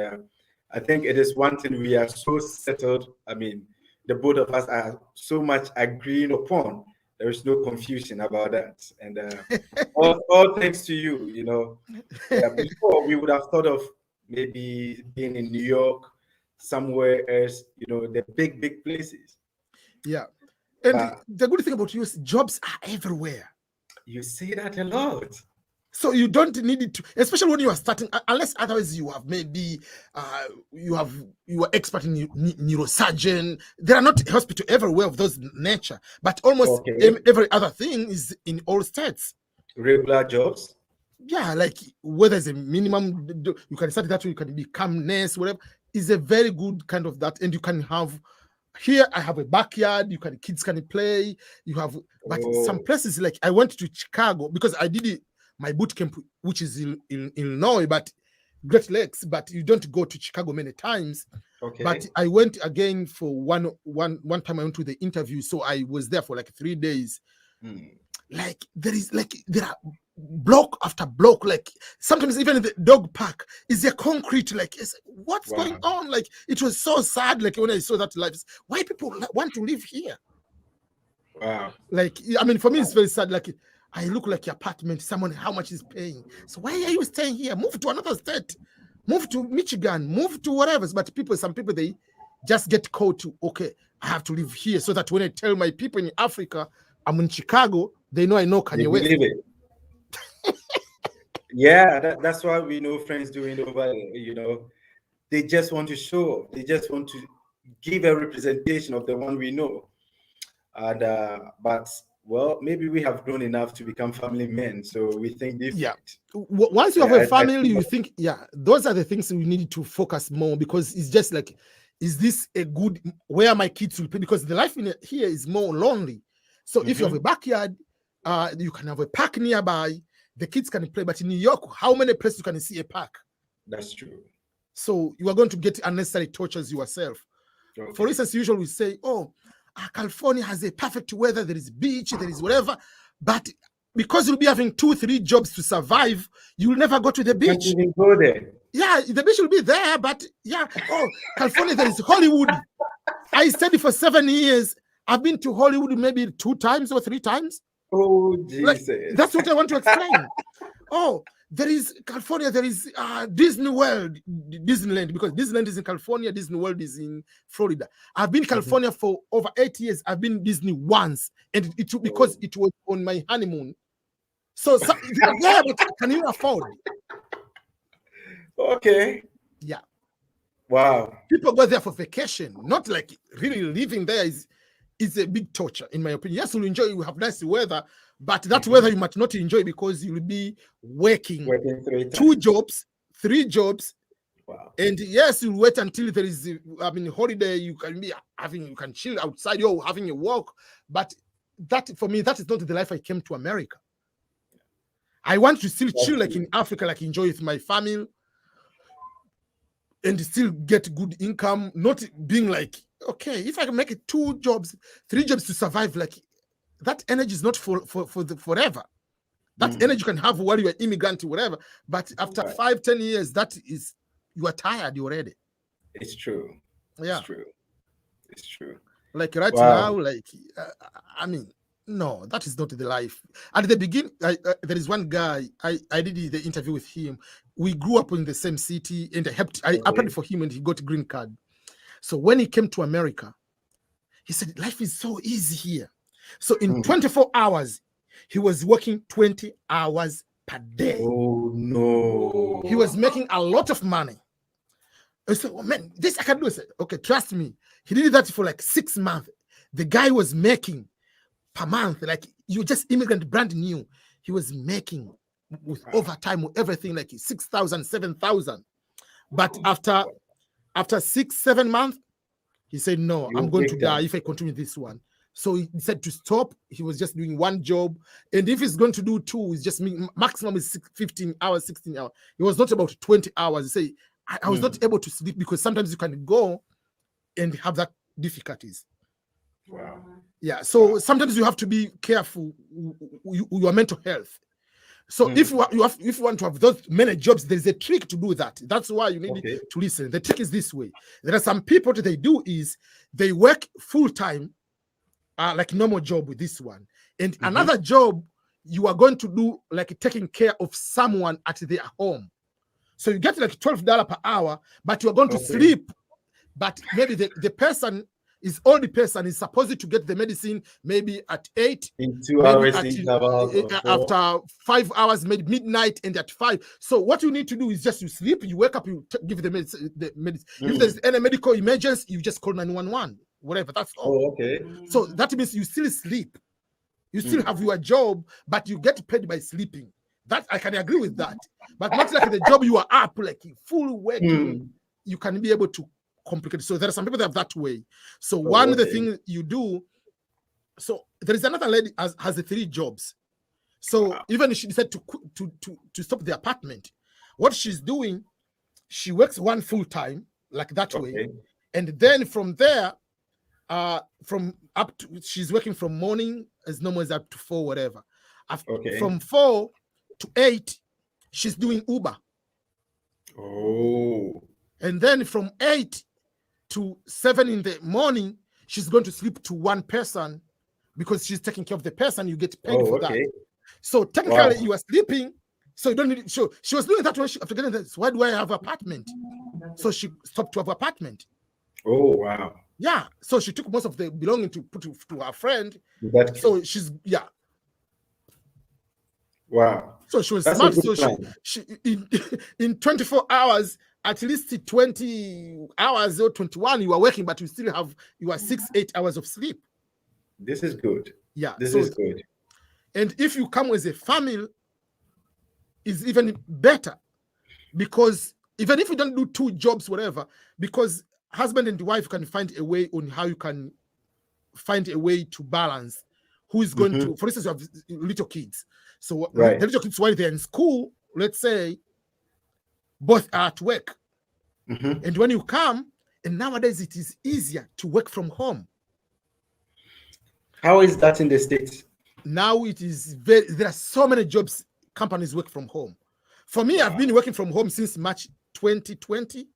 I think it is one thing we are so settled. I mean, the both of us are so much agreeing upon. There is no confusion about that. And all thanks to you, Yeah, before we would have thought of maybe being in New York, somewhere else, the big places. Yeah. And the good thing about you is jobs are everywhere. You see that a lot. So you don't need it to, especially when you are starting, unless otherwise you have maybe you are expert in neurosurgeon. There are not hospital everywhere of those nature, but almost every other thing is in all states. Regular jobs. Yeah, like where there's a minimum, you can start that way. You can become nurse, whatever. Is a very good kind of that, and you can have. Here I have a backyard. Kids can play. You have, but some places like I went to Chicago because I did my boot camp, which is in Illinois, but Great Lakes. But you don't go to Chicago many times. Okay. But I went again for one time. I went to the interview, so I was there for like 3 days. Like there are block after block, like sometimes even the dog park is a concrete, like what's going on? Like it was so sad, like when I saw that life, why people want to live here. Wow. Like, I mean, for me it's very sad. Like I look like your apartment, someone how much is paying, so why are you staying here? Move to another state, move to Michigan, move to whatever. But some people they just get caught to, okay, I have to live here, so that when I tell my people in Africa I'm in Chicago, they know I know Kanye West. Yeah, that's why we know friends doing over there, they just want to show up. They just want to give a representation of the one we know. And but well, maybe we have grown enough to become family men, so we think different. Yeah. Once you have a family, you think, yeah, those are the things we need to focus more, because it's just like, is this a good where my kids will play? Because the life here is more lonely. So if you have a backyard, you can have a park nearby. The kids can play, but in New York, how many places you can see a park? That's true. So you are going to get unnecessary tortures yourself. Okay. For instance, usually we say, oh, California has a perfect weather, there is beach, there is whatever, but because you'll be having 2-3 jobs to survive, you'll never go to the beach. You can go there. Yeah, the beach will be there, but yeah, oh, California, there is Hollywood. I studied for 7 years. I've been to Hollywood maybe 2 times or 3 times. Oh, Jesus. Like, that's what I want to explain. Oh, there is California, there is Disney World, Disneyland, because Disneyland is in California, Disney World is in Florida. I've been in California for over 8 years. I've been Disney once, and because it was on my honeymoon. So yeah, but can you afford? Okay. Yeah. Wow. People go there for vacation, not like really living there is a big torture, in my opinion. Yes, you'll enjoy, you have nice weather, but that weather you might not enjoy because you'll be working 2 jobs, 3 jobs. Wow. And yes, you'll wait until there is, holiday, you can chill outside, you're having a walk. But that, for me, that is not the life I came to America. I want to still chill like in Africa, like enjoy with my family and still get good income, not being like, okay, if I can make it 2 jobs, 3 jobs to survive, like that energy is not for forever. That energy you can have while you're an immigrant or whatever, but after 5-10 years, you are tired already. It's true. Yeah, it's true. Like right now, like no, that is not the life. At the beginning, there is one guy, I did the interview with him. We grew up in the same city, and I applied for him, and he got a green card. So when he came to America, he said, life is so easy here. So in 24 hours, he was working 20 hours per day. Oh, no. He was making a lot of money. I said, oh, man, this I can do. I said, okay, trust me. He did that for like 6 months. The guy was making per month, like you just immigrant, brand new. He was making with overtime, with everything, like 6,000, 7,000. But after 6-7 months, he said, no, I'm going to die if I continue this one. So he said to stop. He was just doing 1 job. And if he's going to do 2, it's just maximum is 15 hours, 16 hours. It was not about 20 hours. He said, I was not able to sleep because sometimes you can go and have that difficulties. Wow. Yeah. So sometimes you have to be careful your mental health. So if you want to have those many jobs, there's a trick to do that. That's why you need to listen. The trick is this way. There are some people that they do is they work full time, like normal job with this one, and another job you are going to do like taking care of someone at their home. So you get like $12 per hour, but you are going to sleep. But maybe the person is only person is supposed to get the medicine maybe at 8, in 2 hours, after 5 hours, maybe midnight, and at 5. So what you need to do is just you sleep, you wake up, you give the medicine. If there's any medical emergency, you just call 911, whatever. That's all. So that means you still sleep. You still have your job, but you get paid by sleeping. That I can agree with that. But not like the job you are up, like full working, you can be able to complicate. So there are some people that have that way. So one of the things you do, so there is another lady has the 3 jobs. So even if she decided to stop the apartment, what she's doing, she works one full time, like that way. And then from there, she's working from morning as normal as up to 4, whatever. From 4 to 8, she's doing Uber. And then from 8 to 7 in the morning, she's going to sleep to one person because she's taking care of the person. You get paid for that. So technically, you are sleeping. So you don't need. So she was doing that when after getting this. Why do I have an apartment? So she stopped to have an apartment. Yeah. So she took most of the belonging to put to her friend. So she's So she was smart. So she in 24 hours, at least 20 hours or 21, you are working, but you still have your 6-8 hours of sleep. This is good. Yeah, this is good. And if you come with a family, is even better, because even if you don't do 2 jobs, whatever, because husband and wife can find a way on how you can find a way to balance who is going to, for instance, you have little kids. So the little kids, while they're in school, let's say, both are at work. And when you come, and nowadays it is easier to work from home. How is that in the States? Now it is there are so many jobs, companies work from home. For me, I've been working from home since March 2020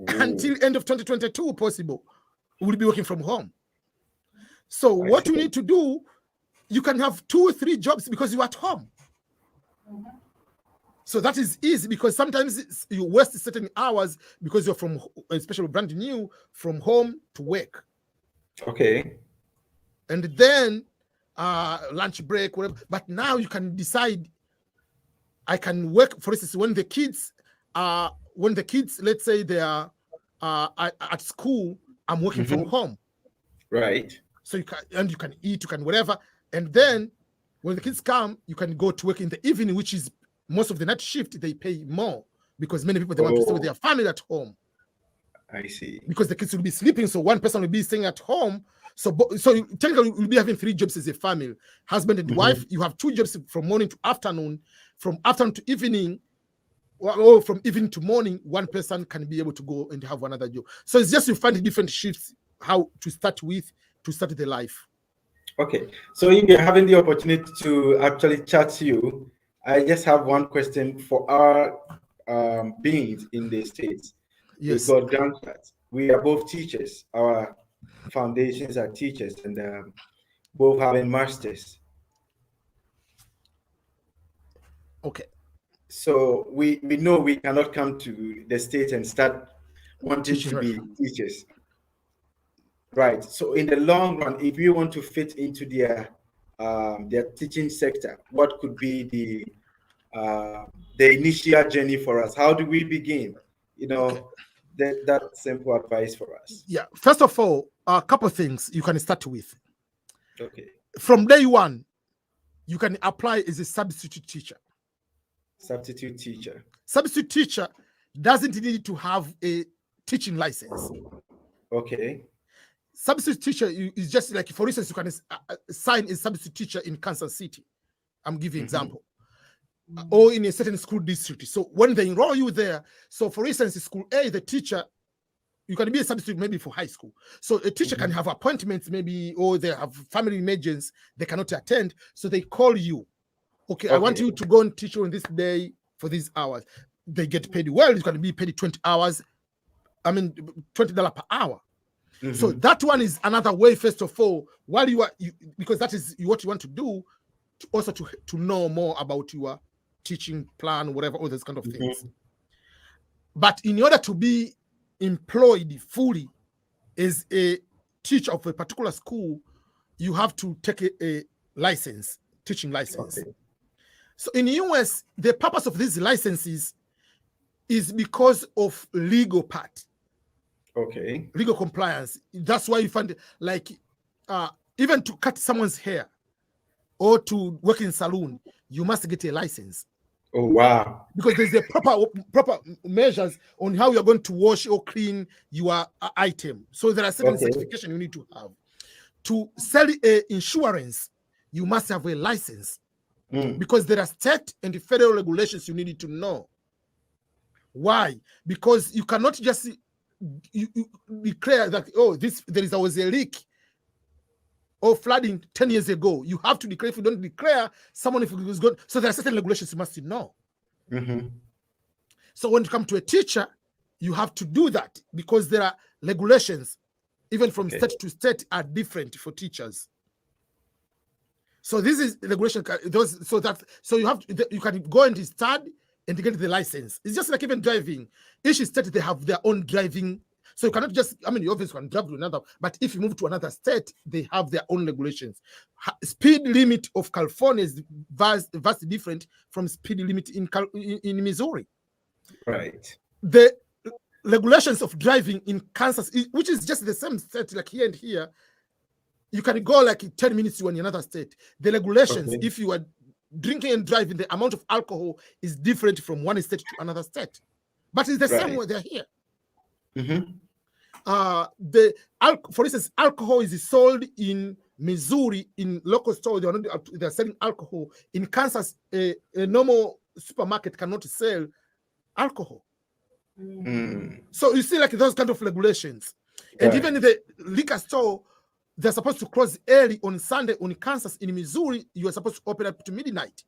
until end of 2022, possible. We'll be working from home. So what you need to do, you can have 2 or 3 jobs because you're at home. So that is easy, because sometimes you waste certain hours because you're from, especially brand new, from home to work. And then lunch break, whatever. But now you can decide, I can work, for instance, when the kids, let's say they are at school, I'm working from home. So you can eat, you can whatever. And then when the kids come, you can go to work in the evening, which is most of the night shift. They pay more because many people, they want to stay with their family at home. I see. Because the kids will be sleeping, so one person will be staying at home. So technically, you'll be having 3 jobs as a family. Husband and wife, you have 2 jobs from morning to afternoon. From afternoon to evening, or from evening to morning, one person can be able to go and have another job. So it's just you find different shifts, how to start the life. So if you're having the opportunity to actually chat to you, I just have one question for our beings in the States. Yes. We got graduates. We are both teachers. Our foundations are teachers, and both having masters. So we know we cannot come to the States and start wanting to be teachers. So in the long run, if we want to fit into their teaching sector, what could be the initial journey for us? How do we begin? That simple advice for us. Yeah. First of all, a couple of things you can start with. From day one, you can apply as a substitute teacher. Substitute teacher doesn't need to have a teaching license. Substitute teacher is just like, for instance, you can sign a substitute teacher in Kansas City. I'm giving an example. Or in a certain school district. So when they enroll you there, so for instance, in school A, the teacher you can be a substitute maybe for high school. So a teacher can have appointments maybe, or they have family emergencies they cannot attend. So they call you. Okay, I want you to go and teach on this day for these hours. They get paid well. You can be paid 20 hours. I mean, $20 per hour. So that one is another way, first of all, while because that is what you want to do, to know more about your teaching plan, whatever, all those kind of things. But in order to be employed fully as a teacher of a particular school, you have to take a license, teaching license. So in the US, the purpose of these licenses is because of legal part. Legal compliance. That's why you find like even to cut someone's hair or to work in salon, you must get a license. Oh wow! Because there's a proper measures on how you're going to wash or clean your item. So there are certain certification you need to have. To sell insurance, you must have a license because there are state and federal regulations you need to know. Why? Because you cannot just you declare that there was a leak or flooding 10 years ago. You have to declare. If you don't declare, someone if it was good. So there are certain regulations you must know. So when you come to a teacher, you have to do that because there are regulations, even from state to state, are different for teachers. So this is regulation. So you have you can go and study and get the license. It's just like even driving. Each state they have their own driving. So you cannot just, I mean, you obviously can drive to another, but if you move to another state, they have their own regulations. Speed limit of California is vastly different from speed limit in Missouri. Right. The regulations of driving in Kansas, which is just the same state, like here and here, you can go like 10 minutes to another state. The regulations, if you are drinking and driving, the amount of alcohol is different from one state to another state. But it's the same way they're here. For instance, alcohol is sold in Missouri in local stores. They're selling alcohol. In Kansas, a normal supermarket cannot sell alcohol. So you see, like those kind of regulations, and even the liquor store, they're supposed to close early on Sunday. On Kansas, in Missouri, you are supposed to open up to midnight.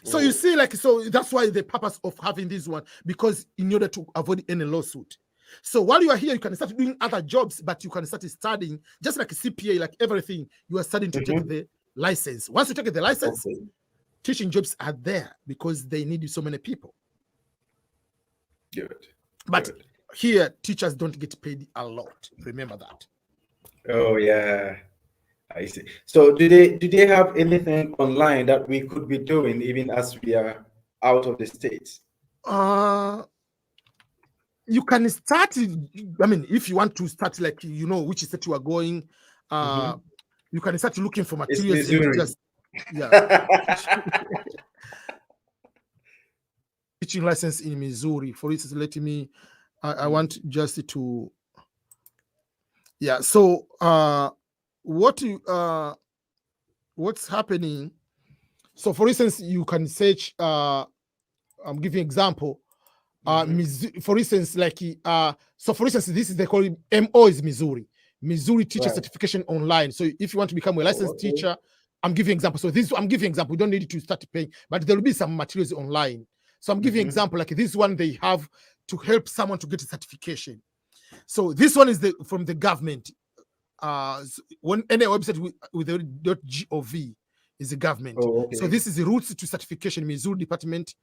So you see, like, so that's why the purpose of having this one, because in order to avoid any lawsuit. So while you are here, you can start doing other jobs, but you can start studying, just like a CPA, like everything, you are starting to take the license. Once you take the license, teaching jobs are there because they need so many people. But here, teachers don't get paid a lot. Remember that. Oh yeah, I see. So do they have anything online that we could be doing even as we are out of the States? You can start, I mean, if you want to start, like, you know, which state you are going, you can start looking for materials. Teaching license in Missouri, for instance, let me, I want just to, so what's happening? So for instance, you can search, I'm giving an example. For instance, like so for instance, this is they call it MO is Missouri teacher certification online. So if you want to become a licensed teacher, I'm giving example. So this I'm giving example. We don't need to start paying, but there will be some materials online. So I'm giving example like this one they have to help someone to get a certification. So this one is from the government. When any website with the .gov is the government. So this is the routes to certification, Missouri Department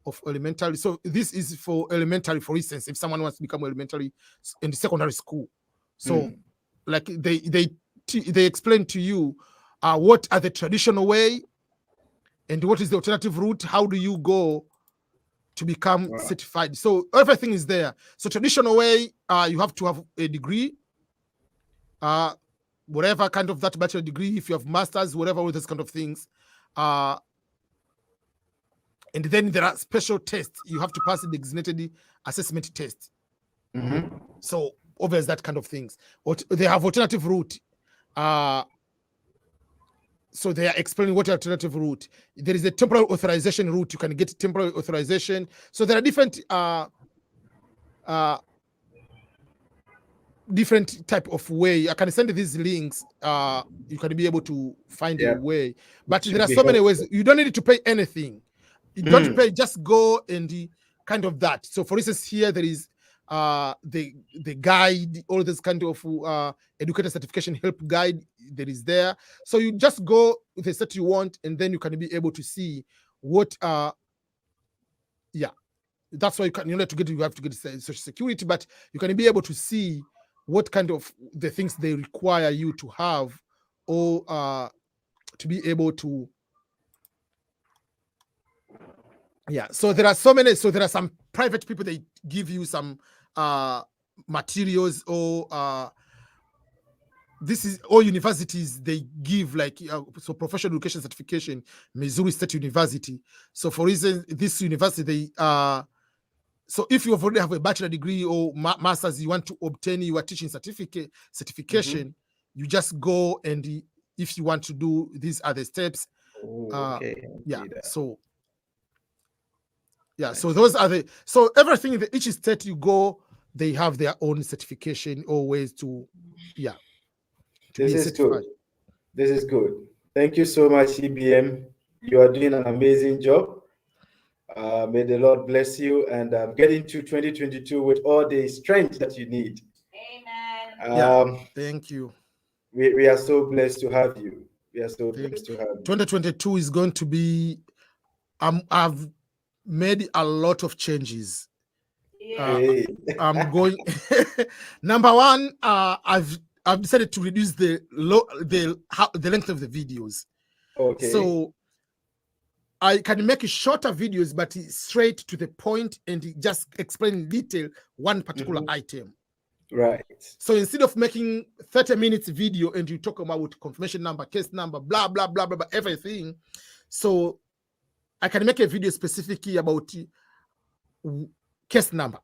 of Elementary. So this is for elementary, for instance, if someone wants to become elementary in the secondary school. So like they explain to you what are the traditional way and what is the alternative route. How do you go to become certified? So everything is there. So traditional way, you have to have a degree, whatever kind of that bachelor degree, if you have masters, whatever, all those kind of things. And then there are special tests. You have to pass the designated assessment test. So obviously that kind of things. They have alternative route. So they are explaining what alternative route. There is a temporary authorization route. You can get temporary authorization. So there are different different type of way. I can send you these links. You can be able to find a way. But there are so many ways. You don't need to pay anything. You don't pay, just go and kind of that. So for instance, here there is the guide, all this kind of educator certification help guide that is there. So you just go with the set you want, and then you can be able to see what that's why you have to get social security, but you can be able to see what kind of the things they require you to have, or to be able to. So there are so many. So there are some private people, they give you some materials, or this is all universities, they give like so professional education certification, Missouri State University. So for instance, this university, they so if you already have a bachelor degree or master's, you want to obtain your teaching certification, you just go, and if you want to do, these are the steps. So so those are so everything in each state you go, they have their own certification or ways to this is good. This is good. Thank you so much, EBM. You are doing an amazing job. May the Lord bless you, and get into 2022 with all the strength that you need. Amen. Thank you. We are so blessed to have you. We are so blessed to have you. 2022 is going to be, I've made a lot of changes. I'm going number one, I've decided to reduce the length of the videos. So I can make shorter videos, but straight to the point, and just explain in detail one particular item. Right. So instead of making 30 minutes video and you talk about confirmation number, case number, blah, blah, blah, blah, blah, everything. So I can make a video specifically about case number,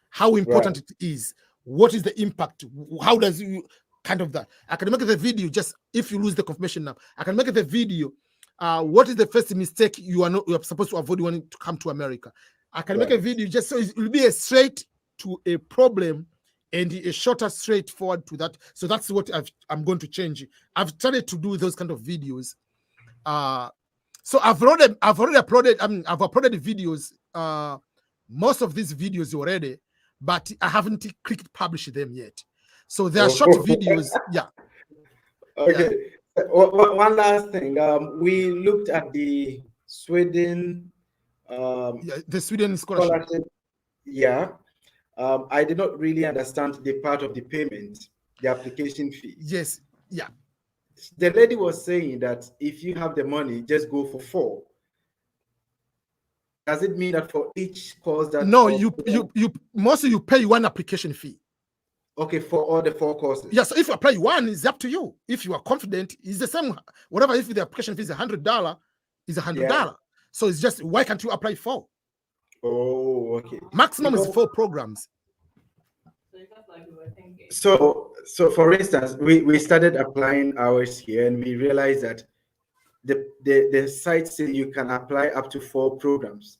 how important it is, what is the impact, how does you kind of that. I can make the video just if you lose the confirmation number. I can make the video. What is the first mistake you are supposed to avoid when to come to America? I can make a video just so it will be a straight to a problem and a shorter straightforward to that. So that's what I'm going to change. I've started to do those kind of videos. So I've already uploaded. I've uploaded videos. Most of these videos already, but I haven't clicked publish them yet. So they are short videos. Okay. One last thing. We looked at the Sweden. The Sweden scholarship. I did not really understand the part of the payment, the application fee. Yes. The lady was saying that if you have the money, just go for 4. Does it mean that for each course that? No, you mostly you pay one application fee. Okay, for all the 4 courses. Yes, so if you apply one, it's up to you. If you are confident, it's the same. Whatever, if the application fee is $100, is $100. So it's just, why can't you apply 4? Oh, okay. Maximum is 4 programs. So for instance, we started applying ours here, and we realized that the site says you can apply up to 4 programs.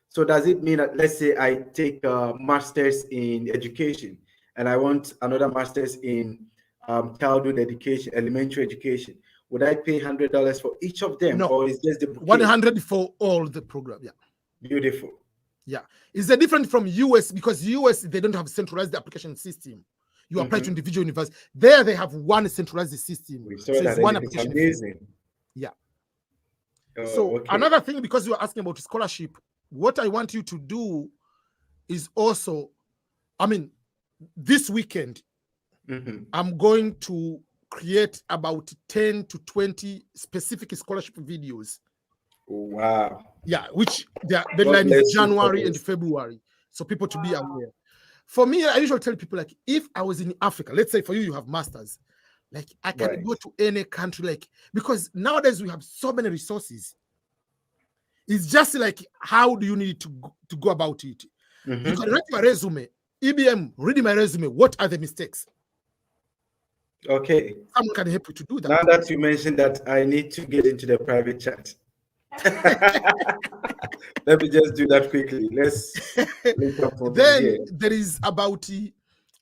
So does it mean that, let's say I take a master's in education, and I want another master's in childhood education, elementary education, would I pay $100 for each of them? No, or is just the bouquet? $100 for all the program. Beautiful. It's a different from US, because US, they don't have centralized application system. You apply to individual universities. There they have one centralized system. So it's one application. Amazing. So another thing, because you are asking about scholarship, what I want you to do is also, this weekend, I'm going to create about 10 to 20 specific scholarship videos. Wow. Which their deadline is January and February. So people to be aware. For me, I usually tell people, like, if I was in Africa, let's say for you have masters, like I can go to any country, like, because nowadays we have so many resources. It's just like, how do you need to go about it? You can write your resume. EBM, reading my resume. What are the mistakes? Okay. Someone can help you to do that. Now that you mentioned that, I need to get into the private chat. Let me just do that quickly. Let's link up from then here. there is about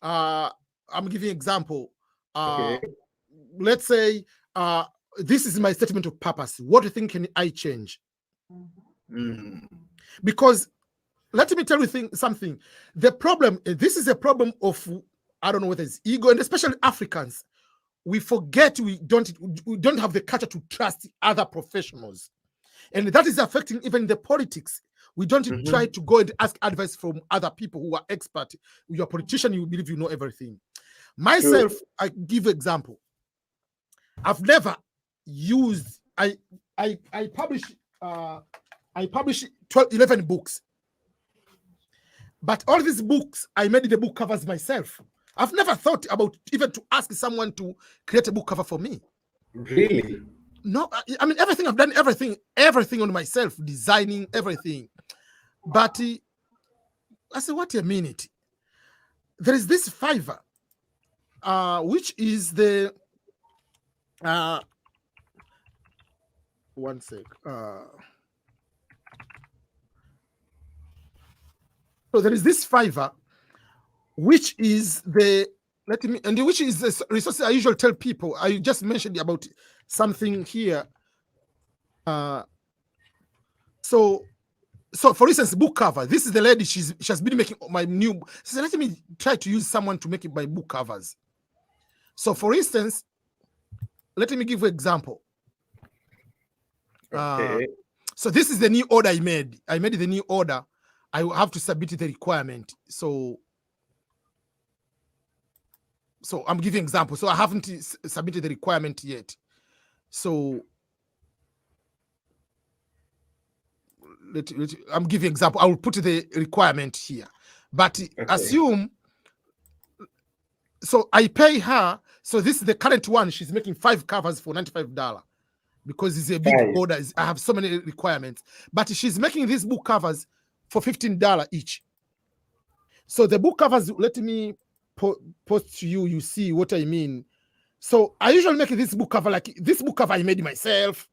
I'm giving example. Okay. Let's say this is my statement of purpose. What do you think can I change? Because let me tell you something. The problem, this is a problem of, I don't know whether it's ego, and especially Africans. We forget we don't have the culture to trust other professionals. And that is affecting even the politics. We don't try to go and ask advice from other people who are expert. You're a politician, you believe you know everything. Myself, I give example. I've never used, I publish 11 books. But all these books, I made the book covers myself. I've never thought about even to ask someone to create a book cover for me. Really? No, I mean, everything, I've done everything on myself, designing everything. But I said, what a minute. There is this Fiverr, which is the, one sec. So there is this Fiverr, which is the, which is the resource I usually tell people. I just mentioned about something here. So for instance, book cover. This is the lady. She has been making my new. She said, let me try to use someone to make my book covers. So for instance, let me give you an example. Okay. So this is the new order I made. I made the new order. I will have to submit the requirement. So I'm giving an example. So I haven't submitted the requirement yet. So I'm giving an example. I will put the requirement here. But assume, so I pay her. So this is the current one. She's making 5 covers for $95 because it's a big order. I have so many requirements. But she's making these book covers for $15 each. So the book covers, let me post to you, you see what I mean. So I usually make this book cover, like this book cover I made myself,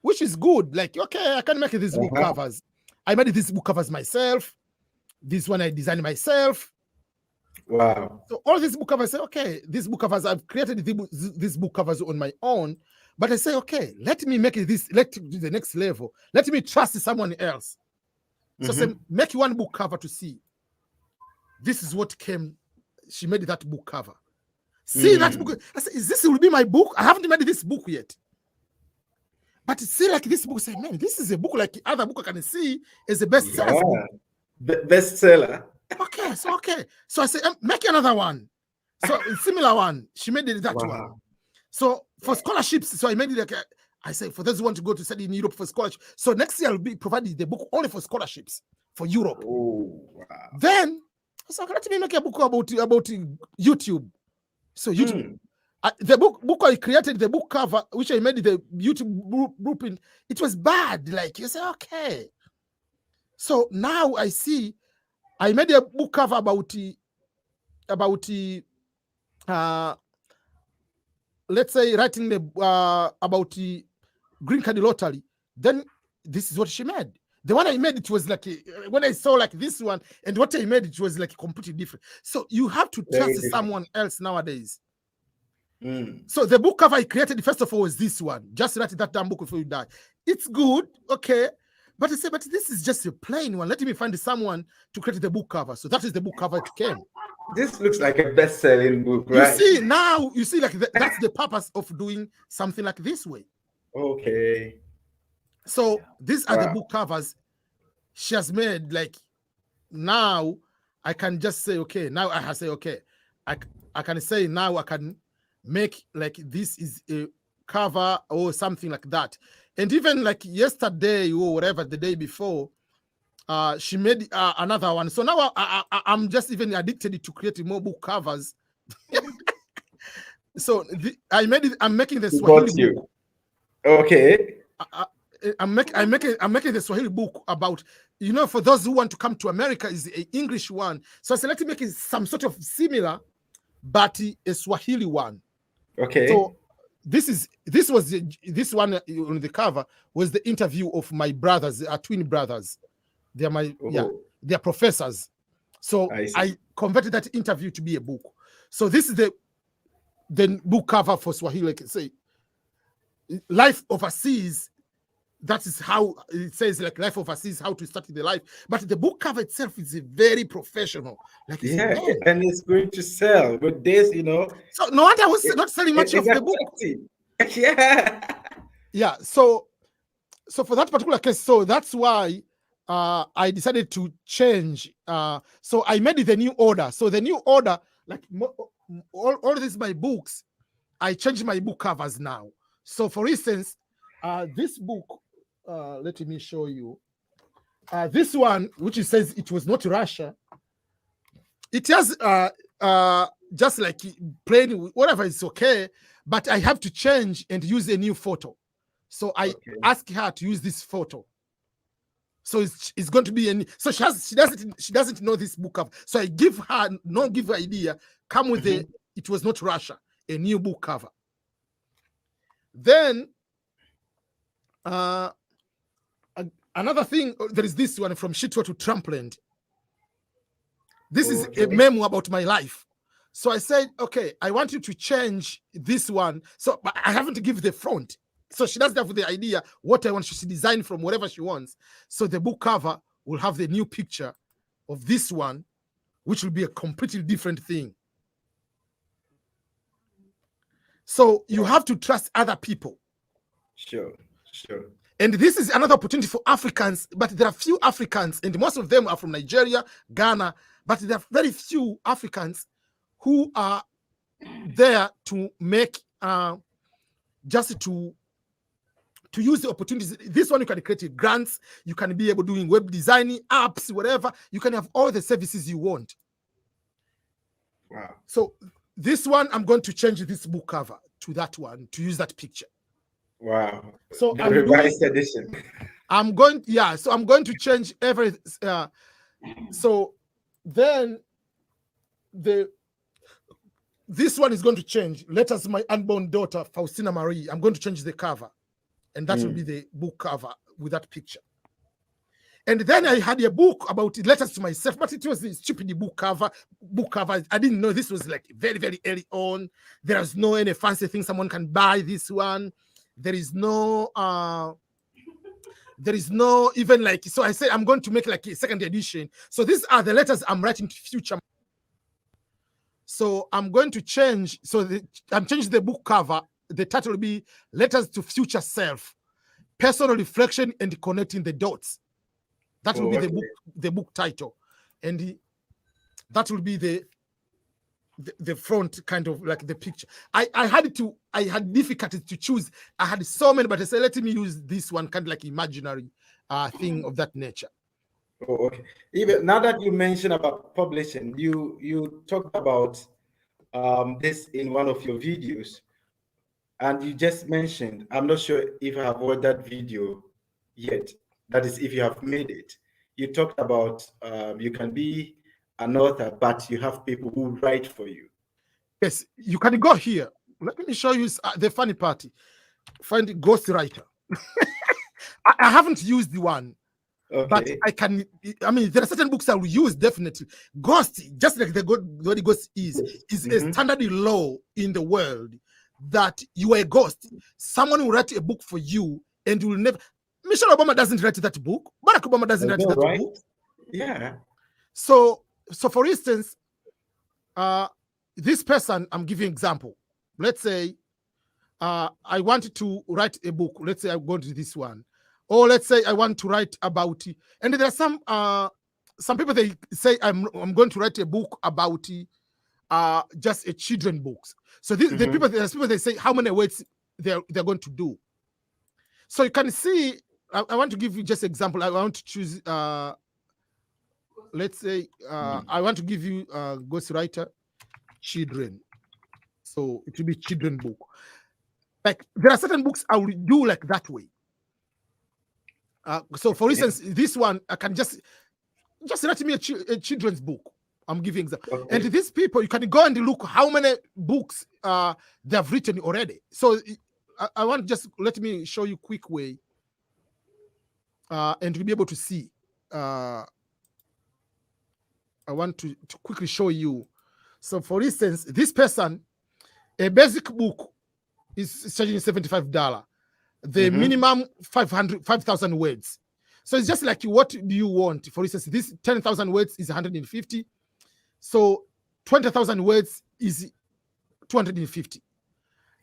which is good. Like, okay, I can make these book covers. I made these book covers myself. This one I designed myself. Wow. So all these book covers, I say, okay, these book covers, I've created these book covers on my own. But I say, okay, let me make this, let's do the next level. Let me trust someone else. So say, make one book cover to see. This is what came. She made that book cover. See that book. I said, is this will be my book? I haven't made this book yet. But see, like this book, say, man, this is a book like other book I can see is a bestseller. Bestseller. Okay. So I say, make another one. So similar one. She made it that one. So for scholarships, so I made it like I say, for those who want to go to study in Europe for scholarship. So next year I'll be providing the book only for scholarships for Europe. Oh, wow. Then, so let me make a book about YouTube. So YouTube, the book I created, the book cover, which I made the YouTube grouping, it was bad. Like you say, okay. So now I see, I made a book cover about let's say writing the about the green card lottery. Then this is what she made. The one I made, it was like when I saw like this one and what I made, it was like completely different. So you have to trust someone else nowadays. So the book cover I created first of all was this one. Just write that damn book before you die. It's good, okay, but I say, but this is just a plain one. Let me find someone to create the book cover. So that is the book cover it came. This looks like a best-selling book, right? You see now, like that's the purpose of doing something like this way. Okay. So these are the book covers she has made. Like now, I can just say, okay. Now I have say, okay. I can say now I can make like this is a cover or something like that. And even like yesterday or whatever, the day before, she made another one. So now I'm just even addicted to creating more book covers. So I'm making the Swahili book. Okay. I'm making the Swahili book about, for those who want to come to America, is an English one. So I said, let's make it some sort of similar, but a Swahili one. Okay. So this one on the cover was the interview of my brothers, twin brothers. They're they're professors. So I converted that interview to be a book. So this is the book cover for Swahili. Like say, life overseas. That is how it says, like life overseas, how to start the life. But the book cover itself is very professional. Like and it's going to sell with this, you know. So no wonder I was not selling much of the book. Yeah. So for that particular case, so that's why I decided to change. So I made the new order. So the new order, like all these my books, I changed my book covers now. So for instance, this book, let me show you. This one, which it says it was not Russia, it has just like plain whatever is okay, but I have to change and use a new photo. So I ask her to use this photo. So it's going to be so she doesn't know this book cover. So I give her idea, come with it was not Russia, a new book cover. Then another thing, there is this one from Shitwa to Trumpland. This is a memo about my life. So I said, okay, I want you to change this one. So but I haven't given the front. So she doesn't have the idea what I want. She design from whatever she wants. So the book cover will have the new picture of this one, which will be a completely different thing. So you have to trust other people. Sure. And this is another opportunity for Africans, but there are few Africans, and most of them are from Nigeria, Ghana, but there are very few Africans who are there to make, just to use the opportunities. This one, you can create grants, you can be able doing web designing, apps, whatever. You can have all the services you want. Wow. So this one, I'm going to change this book cover to that one, to use that picture. Wow. So the revised edition. I'm going to change every so then this one is going to change. Letters my unborn daughter, Faustina Marie. I'm going to change the cover, and that will be the book cover with that picture. And then I had a book about letters to myself, but it was a stupid book cover. I didn't know this was like very, very early on. There is no any fancy thing someone can buy this one. There is no even like, so I said I'm going to make like a second edition. So these are the letters I'm writing to future. So I'm going to change. So I'm changing the book cover. The title will be Letters to Future Self, Personal Reflection and Connecting the Dots. That will be the book title, and that will be the front, kind of like the picture. I had difficulty to choose. I had so many, but I said, let me use this one, kind of like imaginary thing of that nature. Oh, okay. Even now that you mentioned about publishing, you talked about this in one of your videos, and you just mentioned, I'm not sure if I have watched that video yet. That is, if you have made it. You talked about you can be an author, but you have people who write for you. Yes, you can go here. Let me show you the funny part. Find ghostwriter. I haven't used the one, but I can. I mean, there are certain books I will use definitely. Ghost, just like the ghost is a standard law in the world that you are a ghost. Someone will write a book for you, and you will never. Michelle Obama doesn't write that book. Barack Obama doesn't write that book. Yeah. So for instance, this person, I'm giving example. Let's say I want to write a book. Let's say I'm going to this one, or let's say I want to write about. And there are some people, they say I'm going to write a book about just a children books. So the people, there's people, they say how many words they're going to do. So you can see. I want to give you just an example. I want to choose. Let's say I want to give you ghostwriter children. So it will be children book. Like there are certain books I will do like that way. So for instance, this one I can just write me a children's book. I'm giving example. And these people, you can go and look how many books they have written already. So I want just let me show you quick way. And to be able to see. I want to quickly show you. So for instance, this person, a basic book is charging $75. The minimum 5,000 words. So it's just like, what do you want? For instance, this 10,000 words is 150. So 20,000 words is 250.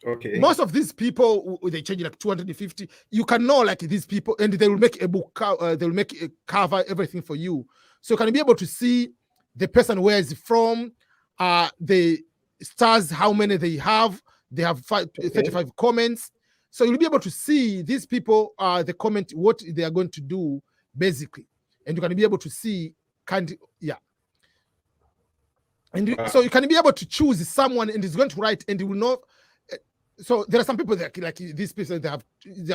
Okay. Most of these people, they change like 250. You can know like these people, and they will make a book. They will make a cover, everything for you. So you can be able to see the person where is from, the stars, how many they have. They have 35 comments. So you'll be able to see these people, the comment, what they are going to do, basically. And you can be able to see, and so you can be able to choose someone, and it's going to write, and you will know. So there are some people that like these people, they have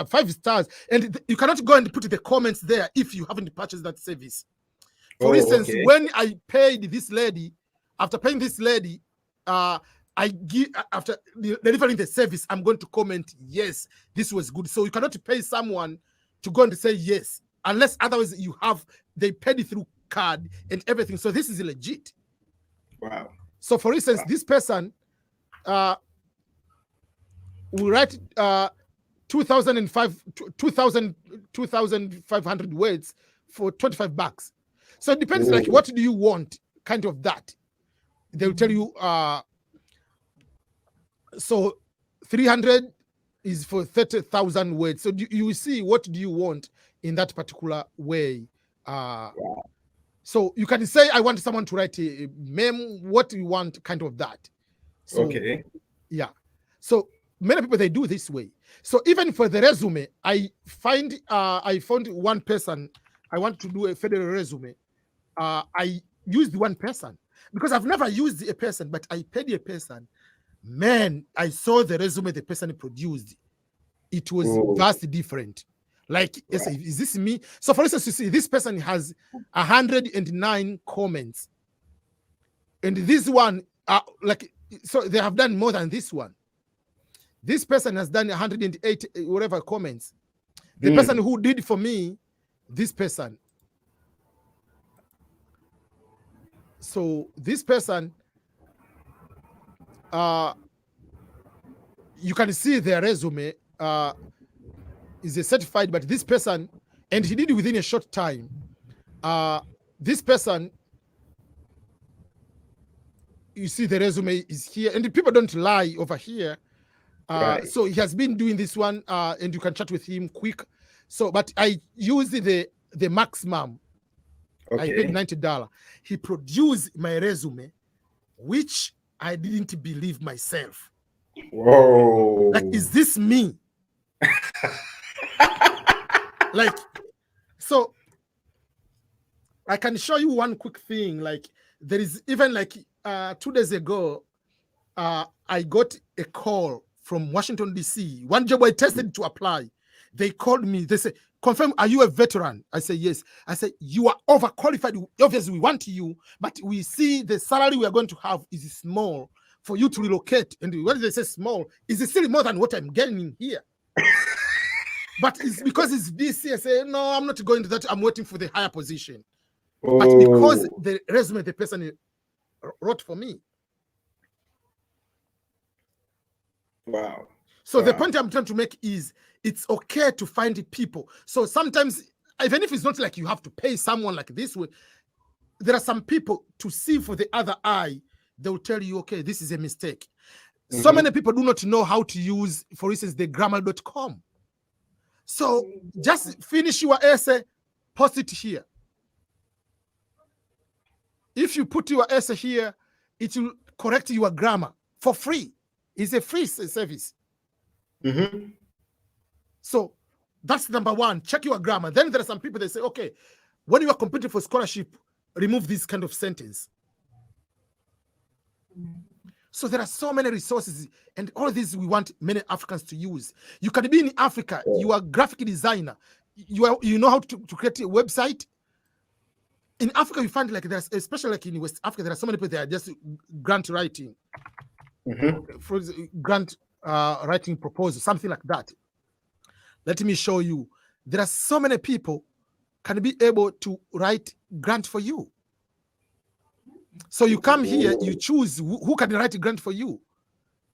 5 stars, and you cannot go and put the comments there if you haven't purchased that service. For instance, when I paid this lady, after paying this lady, I give, after delivering the service, I'm going to comment, yes, this was good. So you cannot pay someone to go and say yes, unless otherwise they paid it through card and everything. So this is legit. Wow. So for instance, this person will write 2,500 words for $25. So it depends, like, what do you want, kind of that. They'll tell you, so 300 is for 30,000 words. So you will see what do you want in that particular way. So you can say, I want someone to write a meme, what do you want, kind of that. So, yeah. So many people, they do this way. So even for the resume, I found one person. I want to do a federal resume. I used one person because I've never used a person, but I paid a person. Man, I saw the resume the person produced. It was vastly different. Like, is this me? So for instance, you see, this person has 109 comments. And this one, so they have done more than this one. This person has done 108 whatever comments. The person who did for me, this person. So this person, you can see their resume is a certified, but this person, and he did it within a short time. This person, you see the resume is here, and the people don't lie over here. So he has been doing this one, and you can chat with him quick. So, but I used the maximum. I paid $90. He produced my resume, which I didn't believe myself. Whoa! Like, is this me? Like, so I can show you one quick thing. Like, there is even like 2 days ago, I got a call from Washington, D.C. One job I tested to apply. They called me. They said, confirm, are you a veteran? I said, yes. I said, you are overqualified. Obviously, we want you, but we see the salary we are going to have is small for you to relocate. And when they say small, is it still more than what I'm getting here? But it's because it's DC. I say, no, I'm not going to that. I'm waiting for the higher position. But because the resume the person wrote for me. Wow. So the point I'm trying to make is it's okay to find people. So sometimes, even if it's not like you have to pay someone like this way, there are some people to see for the other eye. They will tell you, okay, this is a mistake. So many people do not know how to use, for instance, the grammar.com. So just finish your essay, post it here. If you put your essay here, it will correct your grammar for free. It's a free service. So that's number one. Check your grammar. Then there are some people that say, okay, when you are competing for scholarship, remove this kind of sentence. So there are so many resources, and all these we want many Africans to use. You can be in Africa. You are a graphic designer. You know how to create a website. In Africa, you find like there's, especially like in West Africa, there are so many people that are just grant writing, for grant writing proposal, something like that. Let me show you. There are so many people can be able to write grant for you. So you come here, you choose who can write a grant for you.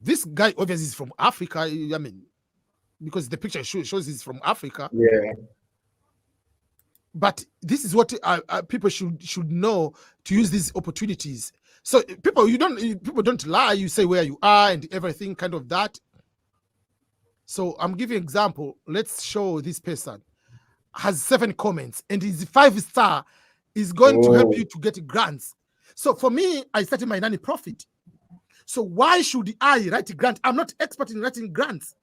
This guy obviously is from Africa. I mean, because the picture shows he's from Africa. Yeah. But this is what people should know to use these opportunities. So people don't lie. You say where you are and everything, kind of that. So I'm giving an example. Let's show this person has 7 comments and his 5-star is going to help you to get grants. So for me, I started my non-profit. So why should I write a grant? I'm not expert in writing grants.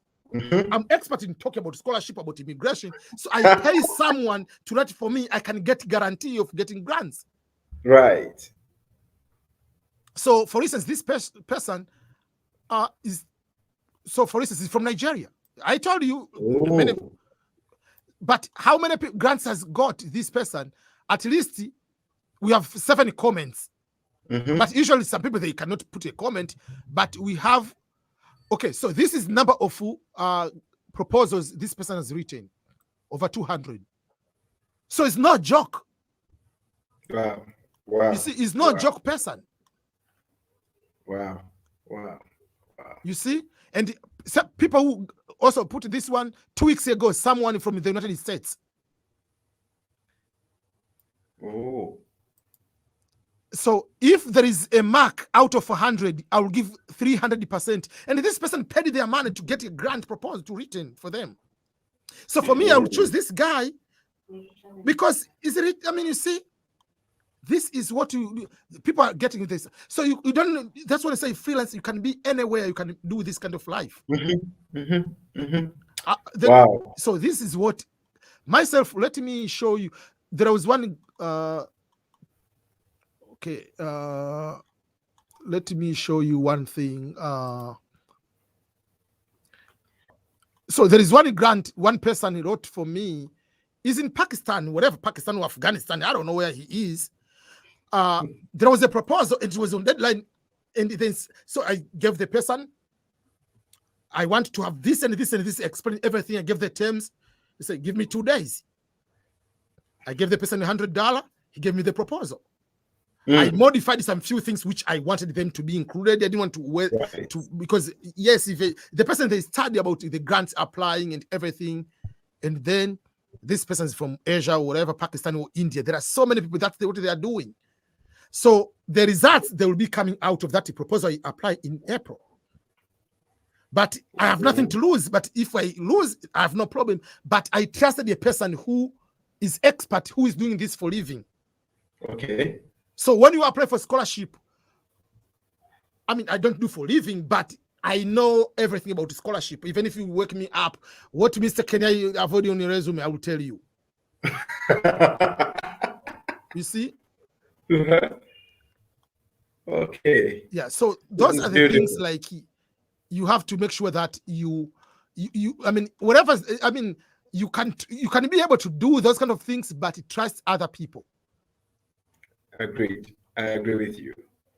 I'm expert in talking about scholarship, about immigration. So I pay someone to write for me. I can get guarantee of getting grants. Right. So for instance, this person is from Nigeria. I told you, but how many grants has got this person? At least we have 7 comments. But usually some people, they cannot put a comment, but we have, okay, so this is number of proposals this person has written, over 200. So it's not a joke. Wow. Wow. You see, it's not a joke person. Wow. Wow. Wow. You see? And some people who also put this one 2 weeks ago, someone from the United States. Oh. So if there is a mark out of 100, I will give 300%. And this person paid their money to get a grant proposed to written for them. So for me, I will choose this guy because I mean, you see, this is what people are getting this. So you don't, that's what I say, freelance, you can be anywhere, you can do this kind of life. Wow. So this is what myself, let me show you. There was one, okay, let me show you one thing. So there is one grant, one person wrote for me, is in Pakistan, whatever, Pakistan or Afghanistan, I don't know where he is. There was a proposal, and it was on deadline, and then so I gave the person, I want to have this and this and this, explain everything. I gave the terms. He said, give me 2 days. I gave the person $100. He gave me the proposal. I modified some few things which I wanted them to be included. I didn't want to wait because yes, if the person, they study about the grants applying and everything, and then this person is from Asia or whatever, Pakistan or India. There are so many people, that's what they are doing. So the results, they will be coming out of that proposal I apply in April. But I have nothing to lose. But if I lose, I have no problem. But I trusted a person who is expert, who is doing this for living. Okay. So when you apply for scholarship, I mean, I don't do for living, but I know everything about the scholarship. Even if you wake me up, what Mr. Kenya avoid on your resume, I will tell you. You see? Okay. Yeah. So those are the things, like you have to make sure that you I mean, whatever, I mean, you can be able to do those kind of things, but trust other people. Agreed. I agree with you.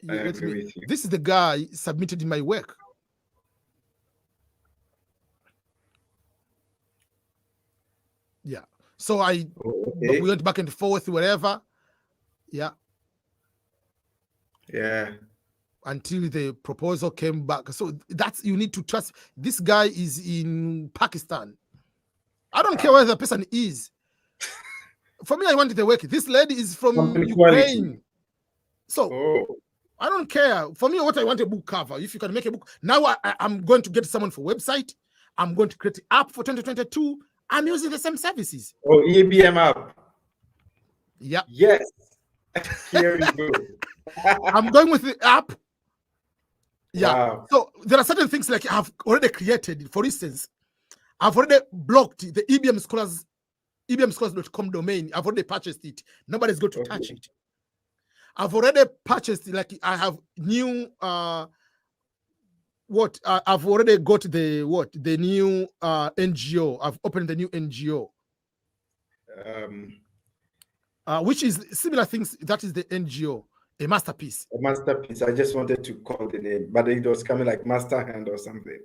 I agree with you. This is the guy submitted in my work. Yeah. So we went back and forth, whatever. Yeah. Yeah. Until the proposal came back. So that's, you need to trust. This guy is in Pakistan. I don't care where the person is. For me, I wanted the work. This lady is from Ukraine. So I don't care. For me, what I want, a book cover. If you can make a book. Now I'm going to get someone for website. I'm going to create an app for 2022. I'm using the same services. Oh, EBM app. Yeah. Yes. Here we go. I'm going with the app. Yeah. Wow. So there are certain things like I've already created. For instance, I've already blocked the EBM Scholars, ebmscholars.com domain. I've already purchased it. Nobody's going to touch it. I've already purchased, like I have new I've already got the new NGO. I've opened the new NGO. Which is similar things. That is the NGO, a masterpiece. A masterpiece. I just wanted to call the name, but it was coming like Master Hand or something.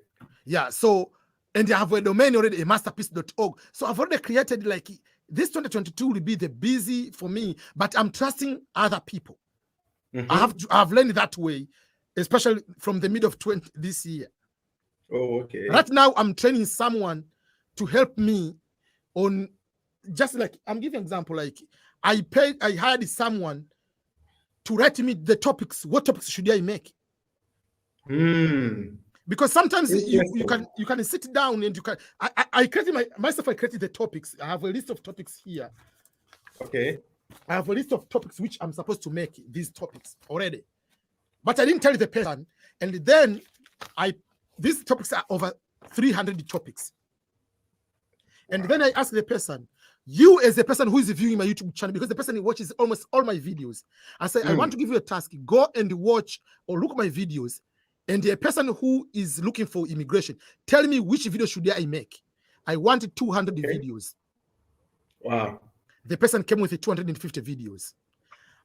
Yeah. So, and I have a domain already, a masterpiece.org. So I've already created, like, this 2022 will be the busy for me, but I'm trusting other people. I've learned that way, especially from the middle of this year. Oh, okay. Right now, I'm training someone to help me on, just like, I'm giving an example, like I hired someone to write me the topics. What topics should I make? Because sometimes you can sit down and you can. I created myself. I created the topics. I have a list of topics here. Okay. I have a list of topics which I'm supposed to make these topics already, but I didn't tell the person. And then these topics are over 300 topics. And then I asked the person, you as a person who is viewing my YouTube channel, because the person watches almost all my videos, I say, I want to give you a task. Go and watch or look at my videos. And a person who is looking for immigration, tell me which video should I make. I wanted 200 videos. Wow. The person came with 250 videos.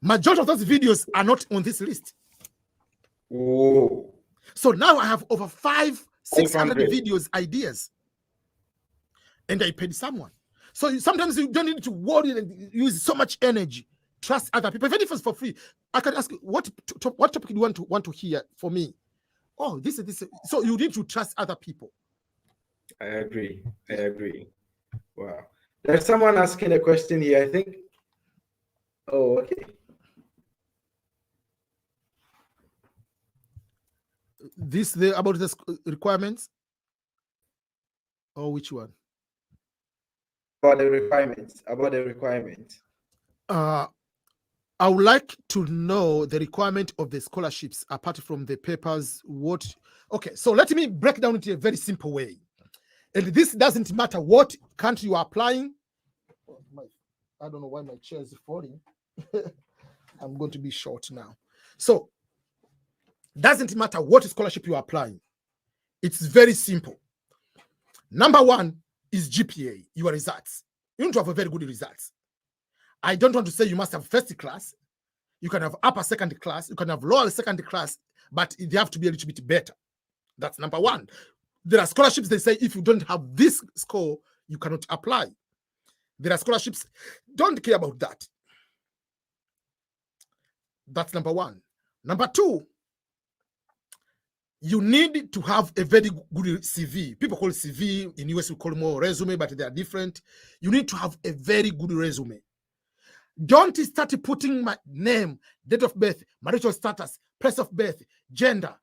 Majority of those videos are not on this list. Whoa. So now I have over 600 videos, ideas. And I paid someone. So sometimes you don't need to worry and use so much energy. Trust other people. Even if it's for free, I can ask you, what topic do you want to hear for me? Oh, this. So you need to trust other people. I agree. Wow. There's someone asking a question here, I think. Oh, okay. About the requirements? Or which one? About the requirements. I would like to know the requirement of the scholarships apart from the papers. Okay, so let me break down into a very simple way. And this doesn't matter what country you are applying. I don't know why my chair is falling. I'm going to be short now. So, doesn't matter what scholarship you are applying. It's very simple. Number one is GPA, your results. You need to have a very good results. I don't want to say you must have first class. You can have upper second class. You can have lower second class, but they have to be a little bit better. That's number one. There are scholarships, they say if you don't have this score, you cannot apply. There are scholarships, don't care about that. That's number one. Number two, you need to have a very good CV. People call CV, in US we call more resume, but they are different. You need to have a very good resume. Don't start putting my name, date of birth, marital status, place of birth, gender,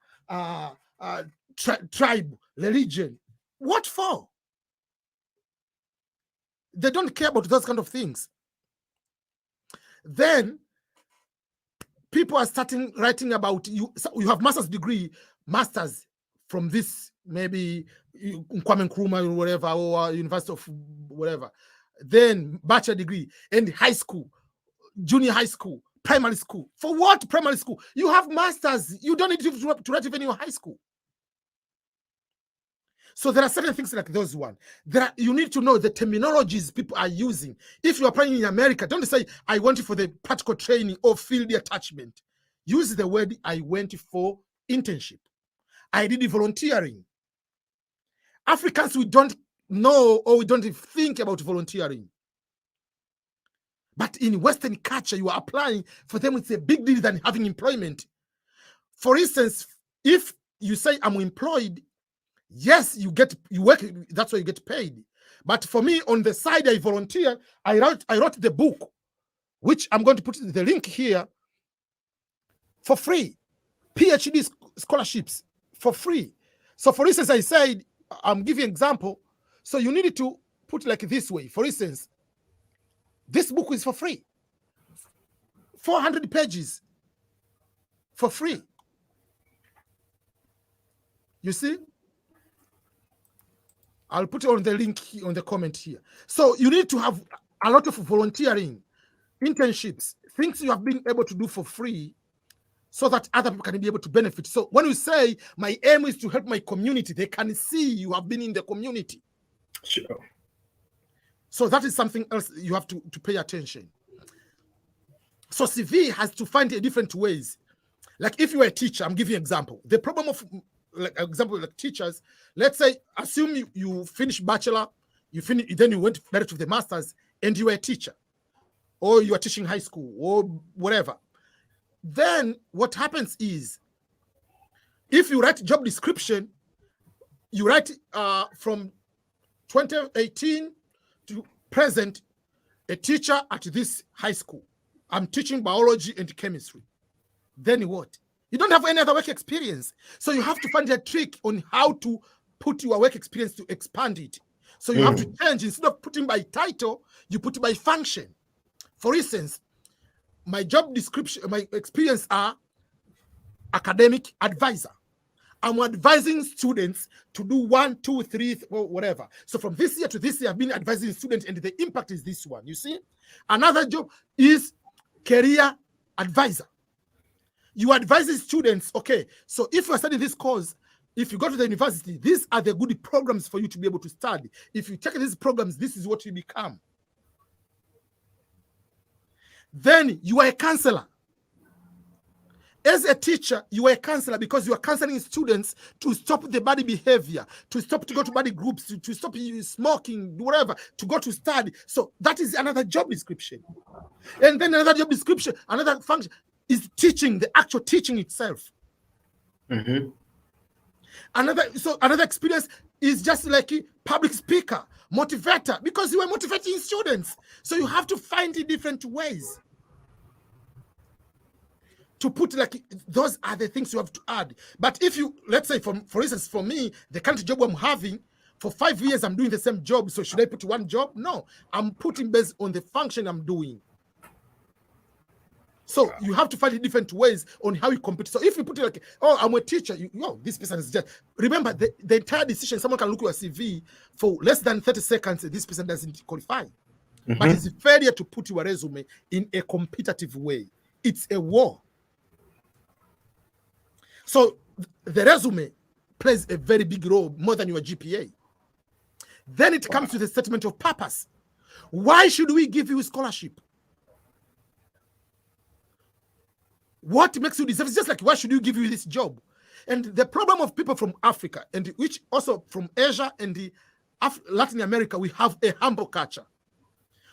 tribe, religion. What for? They don't care about those kind of things. Then people are starting writing about you. So you have master's degree, masters from this, maybe Kwame Nkrumah or whatever, or University of whatever. Then bachelor degree and high school, junior high school, primary school. For what primary school? You have masters. You don't need to write even your high school. So there are certain things like those one. You need to know the terminologies people are using. If you are applying in America, don't say, I went for the practical training or field attachment. Use the word, I went for internship. I did volunteering. Africans, we don't know or we don't think about volunteering. But in Western culture, you are applying, for them it's a big deal than having employment. For instance, if you say I'm employed, yes, you work, that's why you get paid. But for me, on the side, I volunteer. I wrote the book, which I'm going to put the link here, for free. PhD scholarships for free. So for instance, I said, I'm giving an example. So you need to put like this way. For instance, this book is for free. 400 pages for free. You see? I'll put it on the link on the comment here. So you need to have a lot of volunteering, internships, things you have been able to do for free so that other people can be able to benefit. So when you say, my aim is to help my community, they can see you have been in the community. Sure. So that is something else you have to pay attention. So CV has to find a different ways. Like if you are a teacher, I'm giving you an example. The problem of, like teachers, let's say, assume you finish bachelor, then you went direct to the masters, and you were a teacher, or you are teaching high school, or whatever. Then what happens is, if you write job description, you write from 2018 to present, a teacher at this high school. I'm teaching biology and chemistry. Then what? You don't have any other work experience. So you have to find a trick on how to put your work experience to expand it. So you have to change. Instead of putting by title, you put by function. For instance, my job description, my experience are academic advisor. I'm advising students to do 1, 2, 3, whatever. So from this year to this year, I've been advising students, and the impact is this one. You see? Another job is career advisor. You advise students, okay, so if you're studying this course, if you go to the university, these are the good programs for you to be able to study. If you take these programs, this is what you become. Then you are a counselor. As a teacher, you are a counselor because you are counseling students to stop the bad behavior, to stop to go to bad groups, to stop smoking, whatever, to go to study. So that is another job description. And then another job description, another function is teaching, the actual teaching itself. Another experience is just like a public speaker, motivator, because you are motivating students. So you have to find it different ways to put, like, those are the things you have to add. But if you, let's say, for instance, for me, the kind of job I'm having, for 5 years, I'm doing the same job. So should I put one job? No, I'm putting based on the function I'm doing. So you have to find it different ways on how you compete. So if you put it like, oh, I'm a teacher, this person is just, remember the entire decision, someone can look at your CV for less than 30 seconds, this person doesn't qualify. But it's a failure to put your resume in a competitive way. It's a war. So the resume plays a very big role, more than your GPA. Then it comes to the statement of purpose. Why should we give you a scholarship? What makes you deserve? It's just like, why should you give you this job? And the problem of people from Africa, and which also from Asia and the Latin America, we have a humble culture.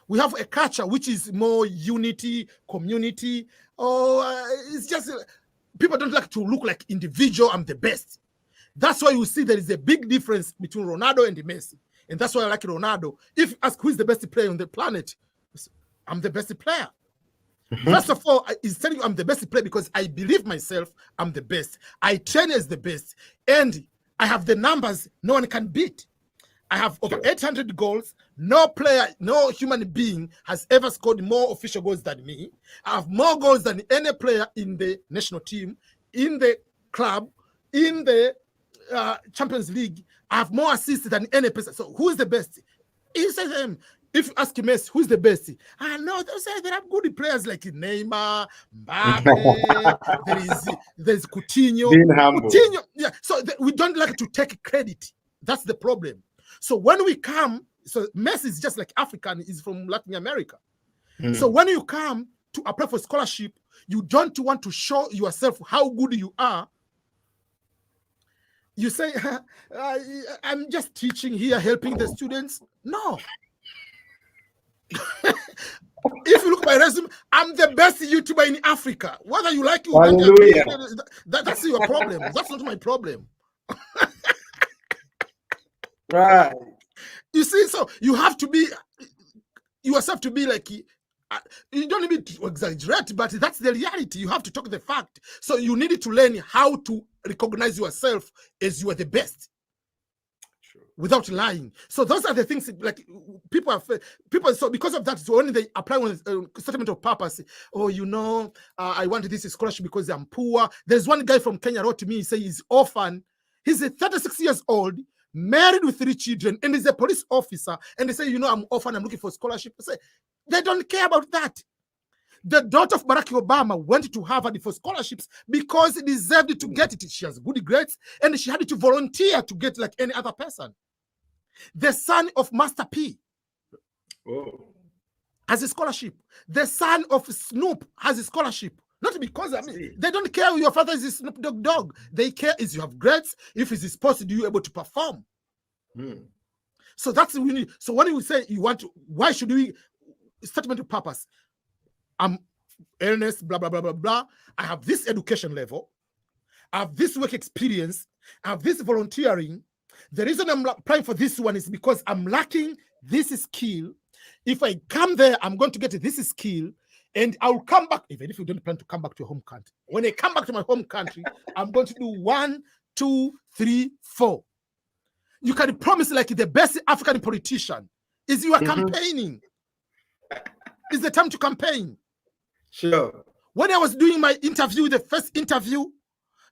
We have a culture which is more unity, community. It's just people don't like to look like individual. I'm the best. That's why you see there is a big difference between Ronaldo and Messi. And that's why I like Ronaldo. If you ask who is the best player on the planet, I'm the best player. First of all, he's telling you I'm the best player because I believe myself I'm the best. I train as the best. And I have the numbers no one can beat. I have over 800 goals. No player, no human being has ever scored more official goals than me. I have more goals than any player in the national team, in the club, in the Champions League. I have more assists than any person. So who is the best? He says, if you ask Messi, who's the best? No, there are good players like Neymar, Mbappe, there's Coutinho. Being humble. Coutinho, yeah. So we don't like to take credit. That's the problem. So when we come, so Messi is just like African, is from Latin America. So when you come to apply for scholarship, you don't want to show yourself how good you are. You say, I'm just teaching here, helping the students. No. If you look at my resume, I'm the best YouTuber in Africa. Whether you like it, that's your problem. That's not my problem. Right. You see, so you have to be yourself to be like, you don't need to exaggerate, but that's the reality. You have to talk the fact. So you need to learn how to recognize yourself as you are the best. Without lying. So those are the things, like, people, so because of that, so when they apply on a statement of purpose, I want this scholarship because I'm poor. There's one guy from Kenya wrote to me, he said he's orphan. He's 36 years old, married with 3 children, and he's a police officer. And they say, I'm orphan, I'm looking for scholarship. I say, they don't care about that. The daughter of Barack Obama went to Harvard for scholarships because he deserved to get it. She has good grades, and she had to volunteer to get like any other person. The son of Master P has a scholarship. The son of Snoop has a scholarship. Not because, they don't care if your father is a Snoop Dogg. They care is you have grades, if it's supposed to do you able to perform. So that's what we need. So when you say you want to, why should we, statement of purpose, I'm illness, blah, blah, blah, blah, blah. I have this education level. I have this work experience. I have this volunteering. The reason I'm applying for this one is because I'm lacking this skill. If I come there, I'm going to get this skill, and I'll come back, even if you don't plan to come back to your home country. When I come back to my home country, I'm going to do 1, 2, 3, 4. You can promise like the best African politician is you are campaigning. It's the time to campaign. Sure. When I was doing my interview, the first interview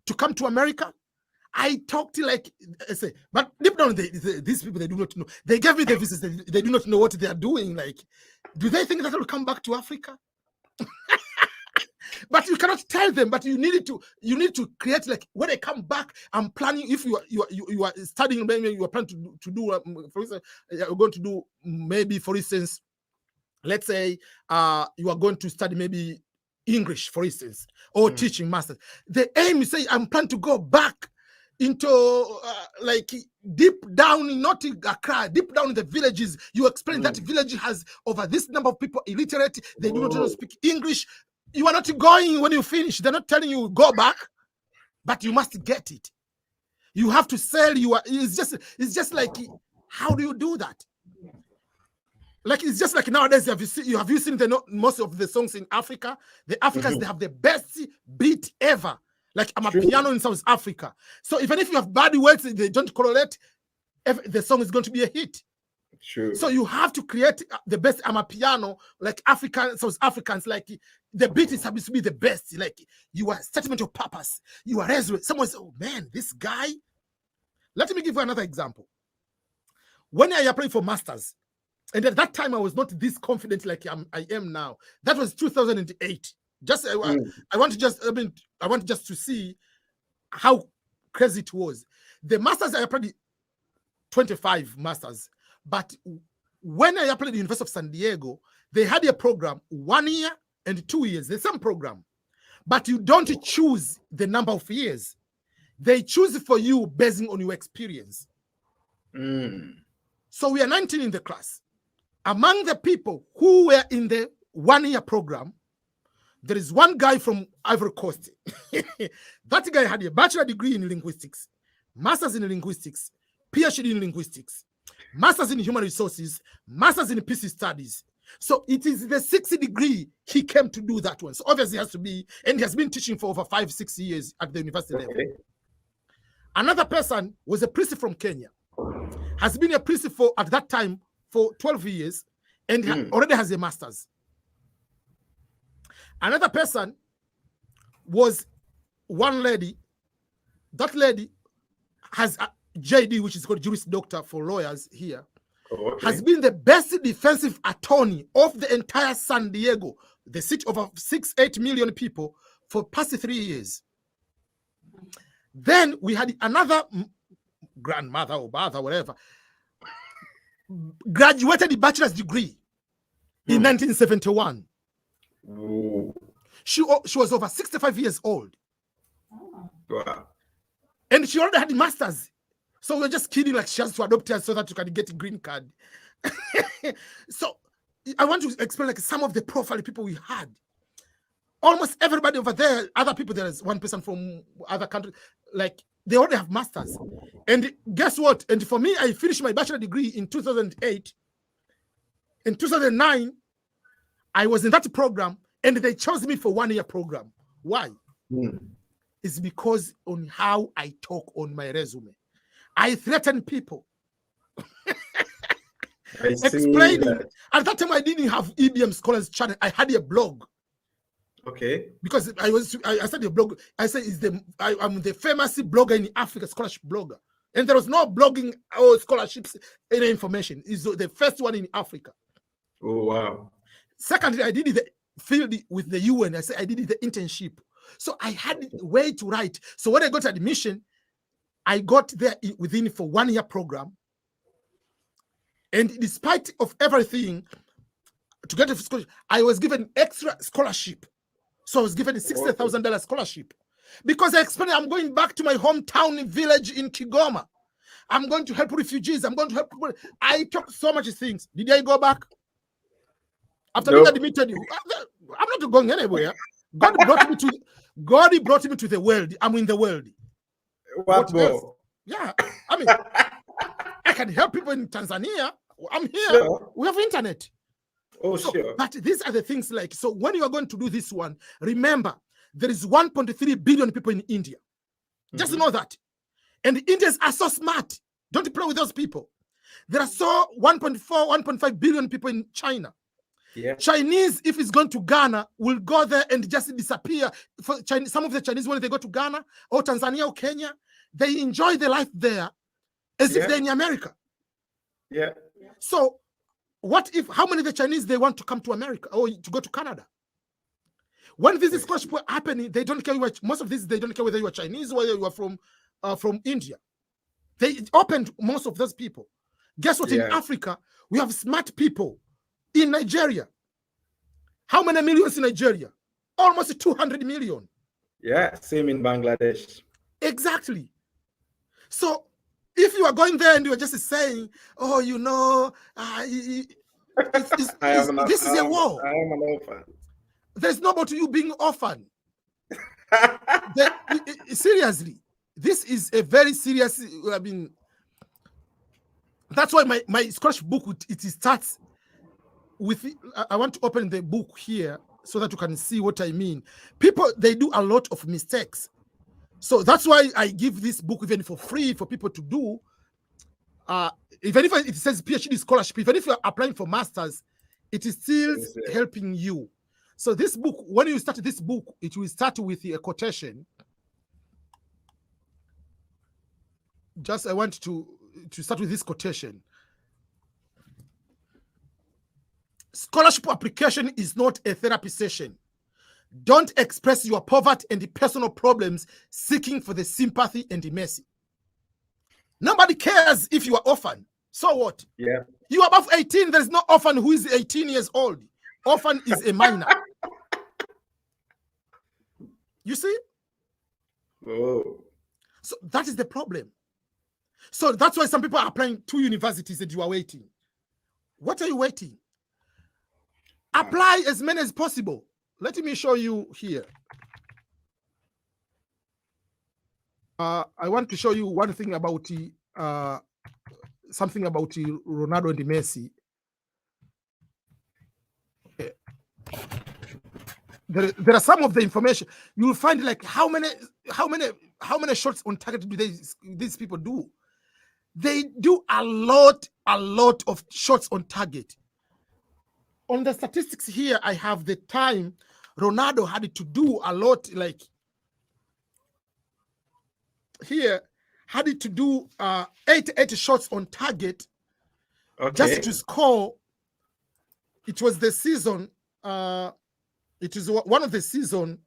to come to America, I talked like I say, but deep down, these people, they do not know. They gave me the visas. They do not know what they are doing. Like, do they think that I will come back to Africa? But you cannot tell them. But you need to create like when I come back. I'm planning. If you are studying, maybe you are planning to do. For instance, you're going to do maybe, for instance, let's say you are going to study maybe English, for instance, or teaching masters. The aim is say I'm planning to go back into like deep down, not in Accra, deep down in the villages. You explain that village has over this number of people illiterate. They do not know speak English. You are not going when you finish. They're not telling you go back, but you must get it. You have to sell. It's just like, how do you do that? Like, it's just like nowadays. Have you seen most of the songs in Africa? The Africans, they have the best beat ever. Like, I'm a piano in South Africa. So even if you have bad words, they don't correlate, the song is going to be a hit. True. So you have to create the best Amapiano, like South Africans, like the beat is supposed to be the best. Like, you are statement of purpose. You are resolute. Someone says, oh man, this guy. Let me give you another example. When I applied for masters, and at that time I was not this confident like I am now. That was 2008. I want just to see how crazy it was. The masters I applied 25 masters, but when I applied at the University of San Diego, they had a program 1 year and 2 years. The same program, but you don't choose the number of years. They choose for you based on your experience. So we are 19 in the class. Among the people who were in the 1 year program, there is one guy from Ivory Coast. That guy had a bachelor degree in linguistics, master's in linguistics, PhD in linguistics, master's in human resources, master's in peace studies. So it is the 6th degree he came to do that one. So obviously it has to be, and he has been teaching for over 5-6 years at the university level. Another person was a priest from Kenya, has been a priest at that time for 12 years, and already has a master's. Another person was one lady. That lady has a JD, which is called Juris Doctor for lawyers here, has been the best defensive attorney of the entire San Diego, the city of 6-8 million people, for past 3 years. Then we had another grandmother or mother, whatever, graduated the bachelor's degree in 1971. She was over 65 years old. Wow. And she already had the master's. So we're just kidding, like she has to adopt her so that you can get a green card. So I want to explain like some of the profile people we had. Almost everybody over there, other people, there is one person from other country, like they already have masters. And guess what? And for me, I finished my bachelor degree in 2008. In 2009, I was in that program, and they chose me for 1 year program. Why? It's because on how I talk on my resume. I threaten people. Explaining. At that time, I didn't have EBM Scholars Channel. I had a blog. Okay. Because I started a blog. I said I'm the famous blogger in Africa, scholarship blogger. And there was no blogging or scholarships, any information. It's the first one in Africa. Oh, wow. Secondly, I did the field with the UN. I did the internship. So I had a way to write. So when I got admission, I got there within for 1 year program. And despite of everything, to get a scholarship, I was given extra scholarship. So I was given a $60,000 scholarship. Because I explained I'm going back to my hometown village in Kigoma. I'm going to help refugees. I'm going to help people. I talked so much things. Did I go back? After being admitted, I'm not going anywhere. God brought me to the world. I'm in the world. What more? Else? Yeah, I mean, I can help people in Tanzania. I'm here. Sure. We have internet. Oh, sure. But these are the things like, so when you are going to do this one, remember, there is 1.3 billion people in India. Just know that. And the Indians are so smart. Don't play with those people. There are so 1.4, 1.5 billion people in China. Yeah. Chinese, if it's going to Ghana, will go there and just disappear. For Chinese, some of the Chinese, when they go to Ghana or Tanzania or Kenya, they enjoy the life there as if they're in America. Yeah. So what if, how many of the Chinese, they want to come to America or to go to Canada? When this scholarship were happening, they don't care. Most of these, they don't care whether you are Chinese or whether you are from India. They opened most of those people. Guess what? In Africa, we have smart people. In Nigeria, how many millions in Nigeria? Almost 200 million. Yeah, same in Bangladesh. Exactly. So if you are going there and you are just saying, oh, you know, this is a war. I am an orphan. There's no about you being orphan. Seriously, this is a very serious, I mean, that's why my scholarship book, it starts with, I want to open the book here so that you can see what I mean. People, they do a lot of mistakes. So that's why I give this book even for free for people to do. Even if it says PhD scholarship, even if you're applying for masters, it is still helping you. So this book, when you start this book, it will start with a quotation. Just I want to start with this quotation. Scholarship application is not a therapy session. Don't express your poverty and the personal problems seeking for the sympathy and the mercy. Nobody cares if you are orphan. So what? Yeah. You are above 18. There is no orphan who is 18 years old. Orphan is a minor. You see? Oh. So that is the problem. So that's why some people are applying to universities and you are waiting. What are you waiting? Apply as many as possible. Let me show you here. I want to show you one thing about something about Ronaldo and Messi. Okay. There are some of the information you will find, like how many shots on target do these people do? They do a lot of shots on target. On the statistics here, I have the time Ronaldo had to do a lot, like here, had to do 88 shots on target just to score. It was the season, it is one of the season,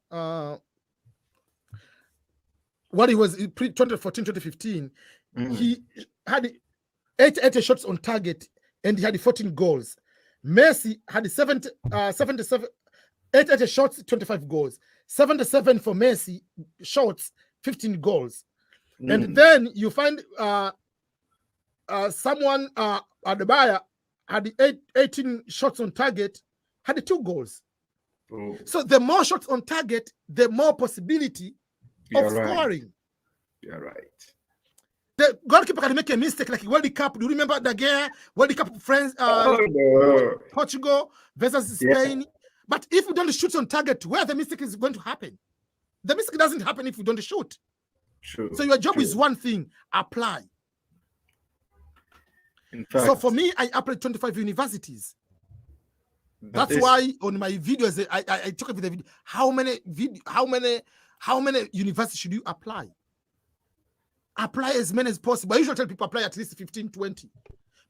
what he was pre-2014, 2015, he had 88 shots on target and he had 14 goals. Messi had 77, 88 shots, 25 goals. 77 for Messi shots, 15 goals. And then you find someone, Adebayo, had 18 shots on target, had 2 goals. Oh. So the more shots on target, the more possibility of scoring. You're right. The goalkeeper can make a mistake, like World Cup. Do you remember the game? World Cup, France, Portugal versus Spain. But if you don't shoot on target, where the mistake is going to happen? The mistake doesn't happen if you don't shoot. True. So your job is one thing: apply. In fact, so for me, I applied 25 universities. That's why on my videos I talk about the video. How many universities should you apply? Apply as many as possible. I usually tell people apply at least 15, 20.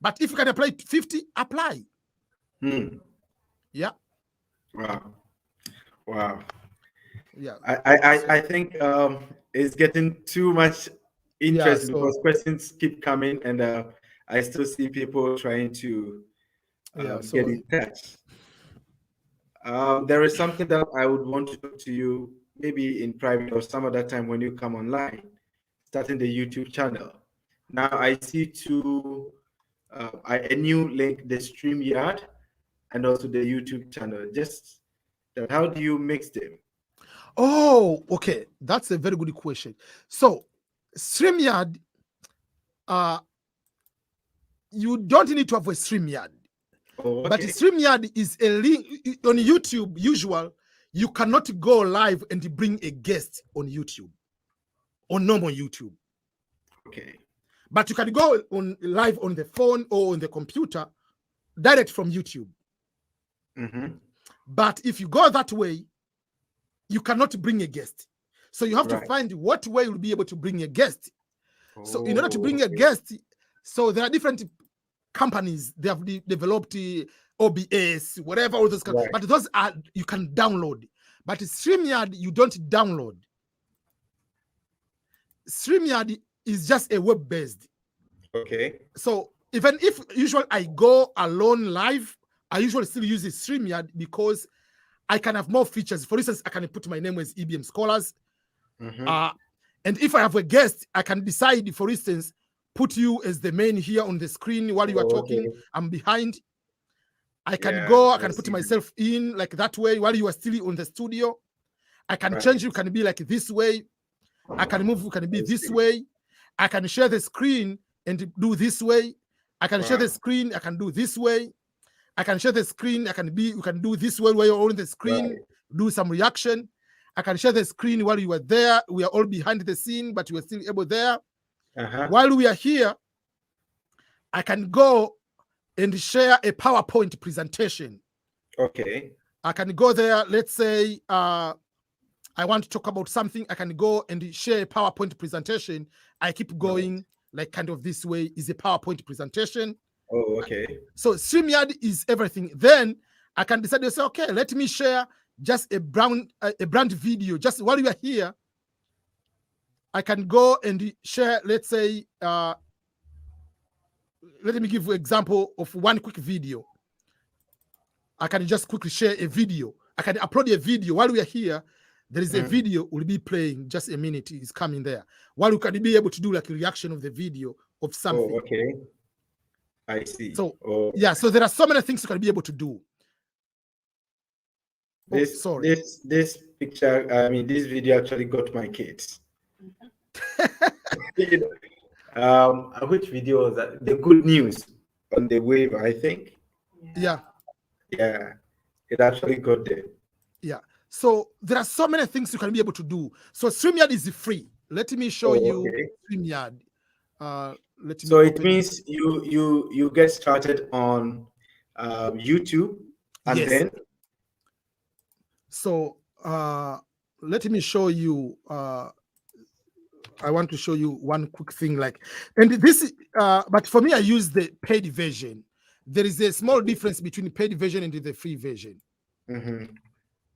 But if you can apply 50, apply. Yeah. Wow. Yeah. I think it's getting too much interest because questions keep coming, and I still see people trying to get in touch. There is something that I would want to talk to you maybe in private or some other time when you come online, starting the YouTube channel. Now I see a new link, the StreamYard, and also the YouTube channel. Just How do you mix them? Oh, okay. That's a very good question. So StreamYard, you don't need to have a StreamYard. Oh, okay. But StreamYard is a link on YouTube. Usual, you cannot go live and bring a guest on YouTube, on normal YouTube. Okay. But you can go on live on the phone or on the computer, direct from YouTube. But if you go that way, you cannot bring a guest. So you have to find what way you'll be able to bring a guest. So in order to bring a guest, so there are different companies, they have developed OBS, whatever, all those kinds. But those are, you can download. But StreamYard, you don't download. StreamYard is just a web-based. Okay. So even if usually I go alone live, I usually still use the StreamYard because I can have more features. For instance, I can put my name as EBM Scholars. And if I have a guest, I can decide, for instance, put you as the main here on the screen while you are talking. I'm behind. I can go, I can put myself in like that way while you are still on the studio. I can change, you can be like this way. I can move, you can be this way. I can share the screen and do this way. I can share the screen, I can do this way. I can share the screen, you can do this way where you're on the screen, do some reaction. I can share the screen while you are there. We are all behind the scene, but you are still able there. While we are here, I can go and share a PowerPoint presentation. Okay. I can go there. Let's say I want to talk about something. I can go and share a PowerPoint presentation. I keep going like kind of this way is a PowerPoint presentation. Oh, okay. So StreamYard is everything. Then I can decide to say, okay, let me share just a brand video. Just while you are here, I can go and share, let's say, let me give you an example of one quick video. I can just quickly share a video. I can upload a video while we are here. There is a video will be playing, just a minute is coming there. While you can be able to do like a reaction of the video of something. Oh, okay. I see. So yeah, so there are so many things you can be able to do. This picture, I mean, this video actually got my kids. Which video was that? The good news on the waiver, I think. Yeah. Yeah, it actually got there. Yeah. So there are so many things you can be able to do. So StreamYard is free. Let me show you StreamYard. So it means you get started on YouTube and then. So let me show you. I want to show you one quick thing, like, and this. But for me, I use the paid version. There is a small difference between the paid version and the free version.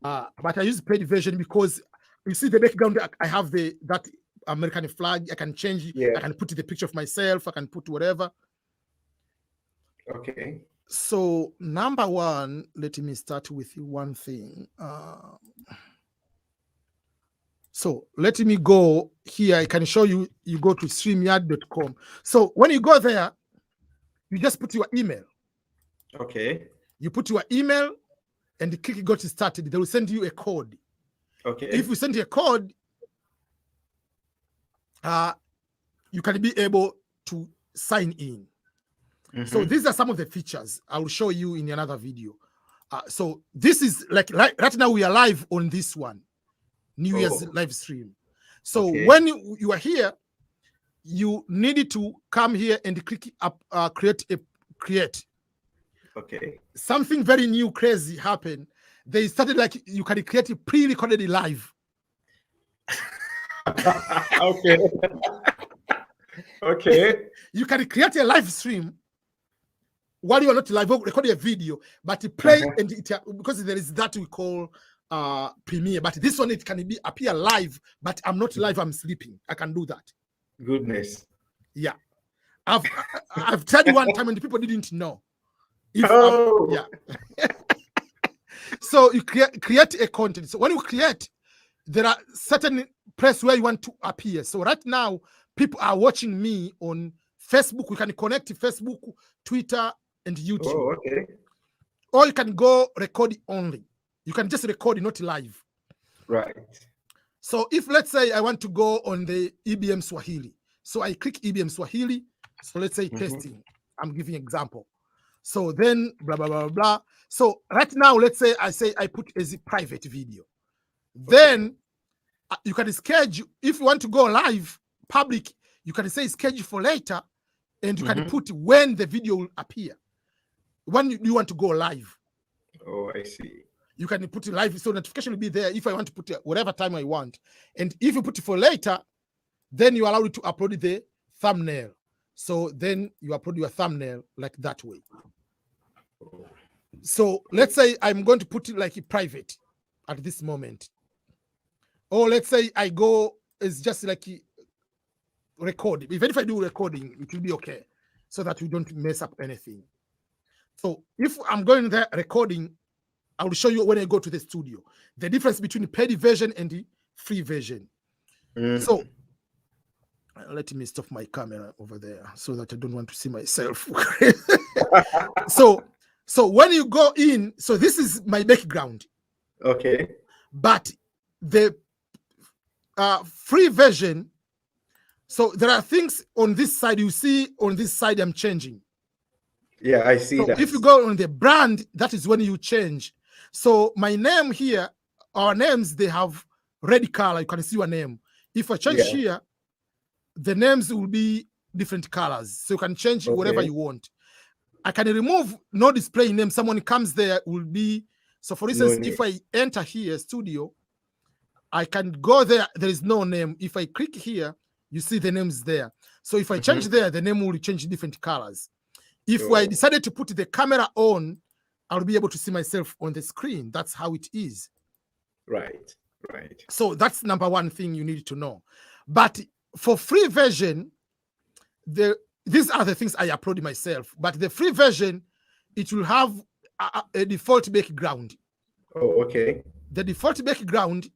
But I use paid version because you see the background. I have that American flag. I can change. I can put the picture of myself. I can put whatever. Okay. So number one, let me start with one thing. So let me go here. I can show you. You go to StreamYard.com. So when you go there, you just put your email. Okay. You put your email and click Get Started. They will send you a code. Okay. If you send you a code, you can be able to sign in. So these are some of the features I will show you in another video. So this is like right now we are live on this one, New Year's live stream. So when you are here, you need to come here and click up create. Okay. Something very new, crazy happened. They started like you can create a pre-recorded live. Okay. Okay. You can create a live stream while you are not live, record a video, but play and because there is that we call premiere. But this one it can appear live, but I'm not live. I'm sleeping. I can do that. Goodness. Yeah, I've tried one time and the people didn't know. So you create a content. So when you create, there are certain places where you want to appear. So right now, people are watching me on Facebook. We can connect to Facebook, Twitter, and YouTube. Oh, okay. Or you can go record only. You can just record it, not live. Right. So if, let's say, I want to go on the EBM Swahili, so I click EBM Swahili. So let's say testing. I'm giving an example. So then blah, blah, blah, blah. So right now, let's say I put as a private video. Then you can schedule, if you want to go live, public, you can say schedule for later, and you can put when the video will appear. When you want to go live. Oh, I see. You can put it live, so notification will be there if I want to put it whatever time I want. And if you put it for later, then you allow it to upload the thumbnail. So then you upload your thumbnail like that way. So let's say I'm going to put it like a private at this moment. Or let's say I go, it's just like a recording. Even if I do recording, it will be okay, so that we don't mess up anything. So if I'm going there recording, I will show you when I go to the studio, the difference between the paid version and the free version. So let me stop my camera over there so that I don't want to see myself. So when you go in, so this is my background. Okay. But the free version, so there are things on this side, you see on this side I'm changing. Yeah, I see that. If you go on the brand, that is when you change. So my name here, our names, they have red color. You can see your name. If I change here, the names will be different colors. So you can change whatever you want. I can remove no display name. Someone comes there will be, so for instance, if I enter here studio, I can go there. There is no name. If I click here, you see the names there. So if I change there, the name will change different colors. If I decided to put the camera on, I'll be able to see myself on the screen. That's how it is. Right, right. So that's number one thing you need to know. But for free version, these are the things I upload myself. But the free version, it will have a default background. Oh, okay. The default background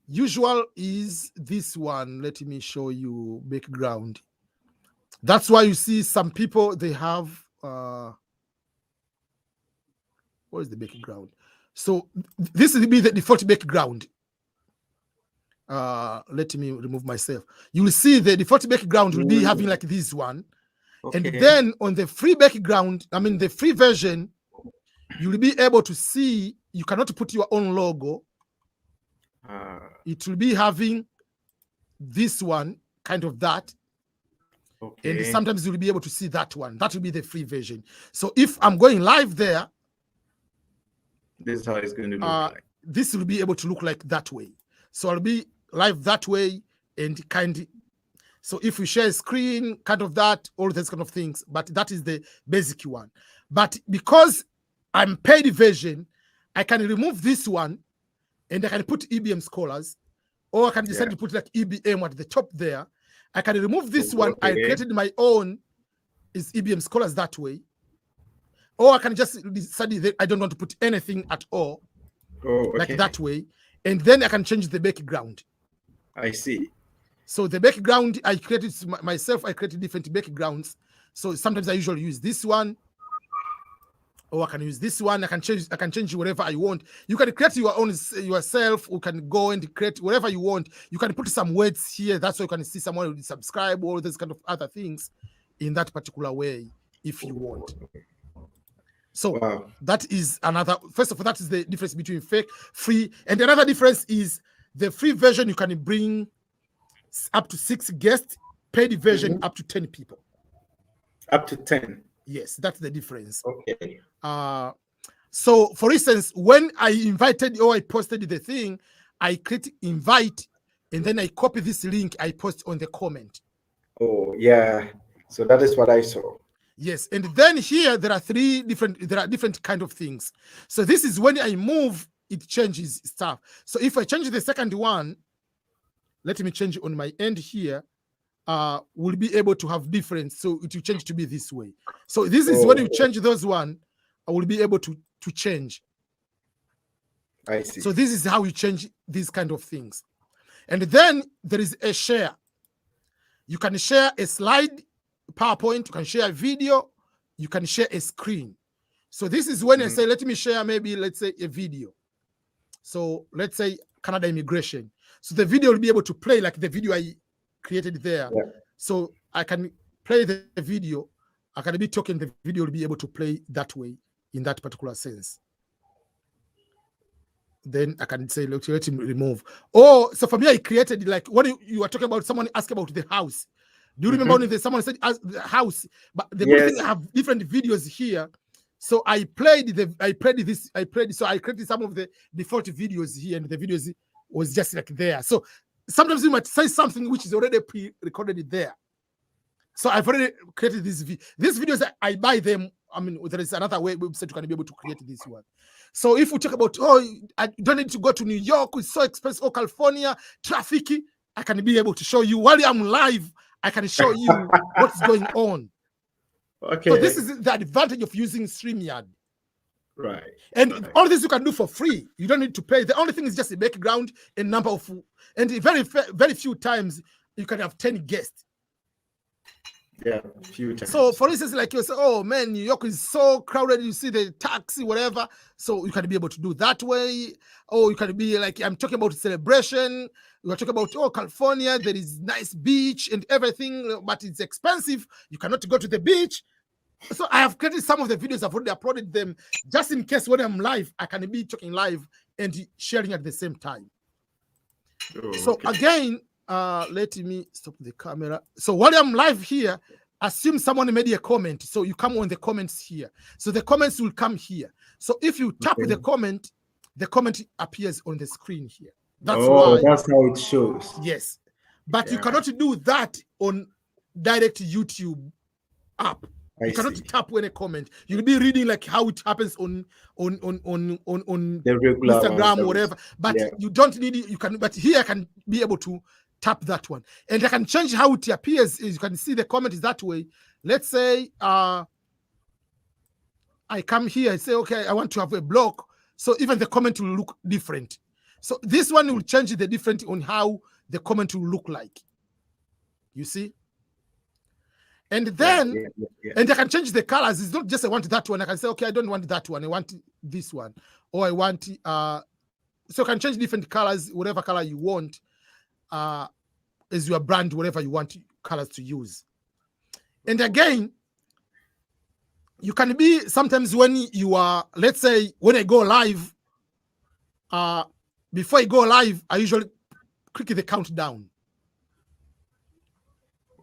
usual is this one. Let me show you background. That's why you see some people, they have what is the background? So this will be the default background. Let me remove myself. You will see the default background will be having like this one. Okay. And then on the free background, I mean the free version, you will be able to see, you cannot put your own logo. It will be having this one, kind of that. Okay. And sometimes you'll be able to see that one. That will be the free version. So if I'm going live there, this is how it's going to look like. This will be able to look like that way. So I'll be live that way and kind of, so if we share a screen, kind of that, all those kind of things, but that is the basic one. But because I'm paid version, I can remove this one and I can put EBM scholars, or I can decide to put like EBM at the top there. I can remove this one. I created my own is EBM scholars that way. Or I can just decide that I don't want to put anything at all, like that way. And then I can change the background. I see. So the background, I created myself, I created different backgrounds. So sometimes I usually use this one, or I can use this one. I can change whatever I want. You can create your own yourself. You can go and create whatever you want. You can put some words here. That's why you can see someone will subscribe, all those kind of other things in that particular way if you want. So that is another, first of all, that is the difference between fake, free. And another difference is the free version, you can bring up to 6 guests, paid version up to 10 people. Up to 10. Yes, that's the difference. Okay. So for instance, when I invited or I posted the thing, I click invite and then I copy this link, I post on the comment. Oh yeah. So that is what I saw. Yes, and then here there are different kind of things. So this is when I move, it changes stuff. So if I change the second one, let me change on my end here, we'll be able to have difference. So it will change to be this way. So this is when you change those one, I will be able to change. I see. So this is how you change these kind of things. And then there is a share. You can share a slide, PowerPoint, you can share a video, you can share a screen. So this is when I say, let me share maybe, let's say a video. So let's say Canada immigration. So the video will be able to play like the video I created there. Yeah. So I can play the video. I can be talking. The video will be able to play that way in that particular sense. Then I can say, look, let him remove. Oh, so for me, I created like what you were talking about. Someone asked about the house. Do you remember when someone said the house? But the good thing, I have different videos here. So I played this. So I created some of the default videos here, and the videos was just like there. So sometimes you might say something which is already pre-recorded there. So I've already created these videos. I buy them. I mean, there is another website you can be able to create this one. So if we talk about, I don't need to go to New York, it's so expensive, or California, traffic, I can be able to show you while I'm live. I can show you what's going on. Okay. So this is the advantage of using StreamYard. Right. And all this you can do for free. You don't need to pay. The only thing is just the background and number of, and very few times you can have 10 guests. Yeah, few times. So for instance, like you say, oh man, New York is so crowded, you see the taxi, whatever. So you can be able to do that way. Or you can be like, I'm talking about celebration. We're talking about, California, there is nice beach and everything, but it's expensive. You cannot go to the beach. So I have created some of the videos, I've already uploaded them, just in case when I'm live, I can be talking live and sharing at the same time. So again, let me stop the camera. So while I'm live here, assume someone made a comment. So you come on the comments here. So the comments will come here. So if you tap the comment appears on the screen here. That's why. That's how it shows. Yes. But you cannot do that on direct YouTube app. You cannot tap any comment. You'll be reading like how it happens on the regular Instagram or whatever. But you don't need it. You can, but here I can be able to tap that one. And I can change how it appears. You can see the comment is that way. Let's say I come here and say, okay, I want to have a block. So even the comment will look different. So this one will change the different on how the comment will look like. You see? And then, and I can change the colors. It's not just I want that one. I can say, okay, I don't want that one. I want this one. Or I want, so I can change different colors, whatever color you want, as your brand, whatever you want colors to use. And again, you can be sometimes when you are, let's say, when I go live, before I go live, I usually click the countdown.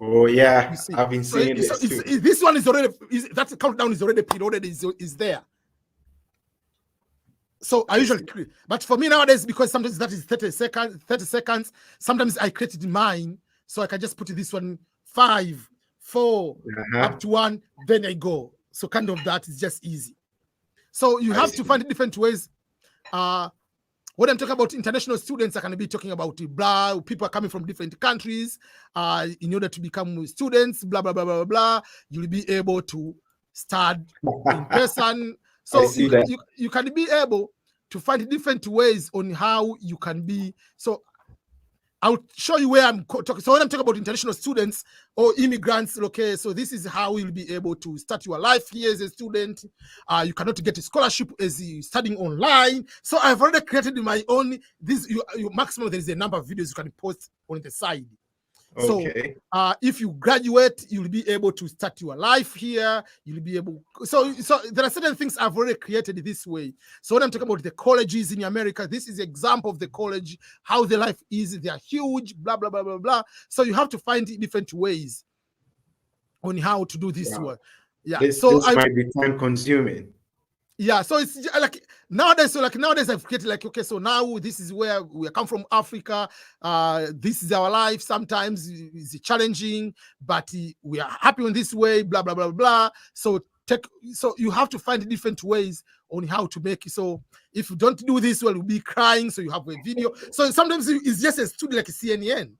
Oh yeah, I've been seeing this too. This one is already, that countdown is already preloaded, is there. So I usually click, but for me nowadays, because sometimes that is 30 seconds, sometimes I created mine, so I can just put this one 5, 4, up to 1, then I go. So kind of that is just easy. So you have to find different ways. When I'm talking about international students, I can be talking about people are coming from different countries in order to become students, blah, blah, blah, blah, blah. You'll be able to start in person. So you can be able to find different ways on how you can be. So I'll show you where I'm talking. So when I'm talking about international students or immigrants, okay, so this is how you'll be able to start your life here as a student. You cannot get a scholarship as you studying online. So I've already created my own, maximum, there is a number of videos you can post on the side. Okay. So if you graduate, you'll be able to start your life here. You'll be able, so there are certain things I've already created this way. So when I'm talking about the colleges in America, this is an example of the college, how the life is. They are huge, blah, blah, blah, blah, blah. So you have to find different ways on how to do this one. Yeah. This might be time consuming. Yeah, so it's like nowadays, I've created like, okay, so now this is where we come from, Africa. This is our life. Sometimes it's challenging, but we are happy in this way, blah, blah, blah, blah. So you have to find different ways on how to make it. So if you don't do this, well, you'll be crying. So you have a video. So sometimes it's just a studio like a CNN.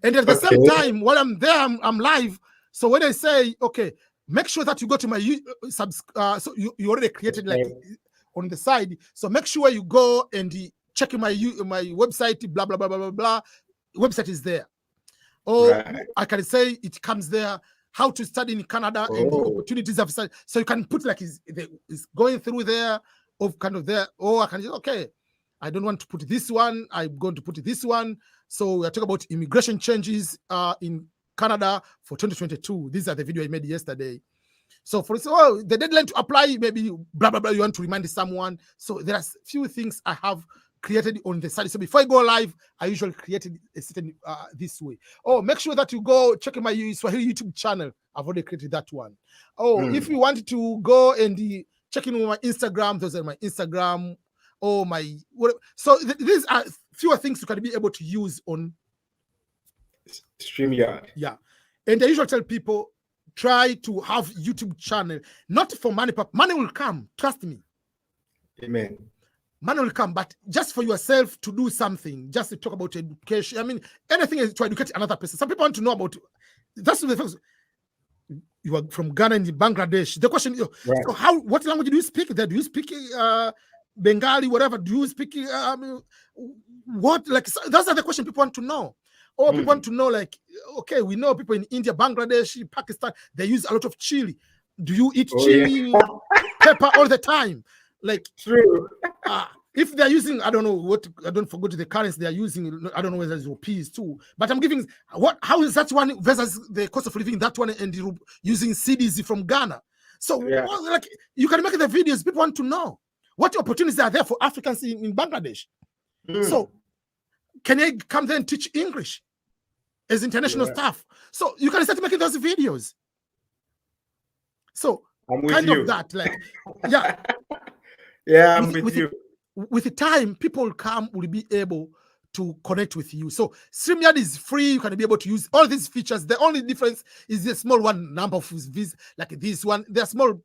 And at the same time, while I'm there, I'm live. So when I say, okay, make sure that you go to my so you already created like on the side. So make sure you go and check my website, blah, blah, blah, blah, blah, blah. Website is there. Or I can say it comes there, how to study in Canada and the opportunities of study. So you can put like it's going through there of kind of there. Or I can say, okay, I don't want to put this one. I'm going to put this one. So we're talking about immigration changes in Canada for 2022. These are the video I made yesterday. So for example, the deadline to apply, maybe blah, blah, blah, you want to remind someone. So there are few things I have created on the side. So before I go live, I usually created a certain this way. Oh, make sure that you go check my Swahili YouTube channel. I've already created that one. Oh, if you want to go and check in on my Instagram, those are my Instagram. Oh, my whatever. So these are fewer things you can be able to use on StreamYard. Yeah. And I usually tell people, try to have YouTube channel, not for money, but money will come. Trust me. Amen. Money will come, but just for yourself to do something, just to talk about education. I mean, anything is to educate another person. Some people want to know about, that's the first. You are from Ghana and Bangladesh. The question is, right. So what language do you speak there? Do you speak Bengali, whatever? Do you speak, what, like, those are the questions people want to know. Or people want to know, like, okay, we know people in India, Bangladesh, Pakistan, they use a lot of chili. Do you eat chili, pepper all the time? Like, true. If they're using, I don't know what, I don't forget the currency they're using. I don't know whether it's rupees too. But I'm giving how is that one versus the cost of living that one and using CDs from Ghana. So like you can make the videos. People want to know what opportunities are there for Africans in Bangladesh. So can I come there and teach English as international staff? So you can start making those videos. So kind of that, like, yeah. Yeah, I'm with you. With the time, people will be able to connect with you. So StreamYard is free. You can be able to use all these features. The only difference is the small number of views, like this one. There are small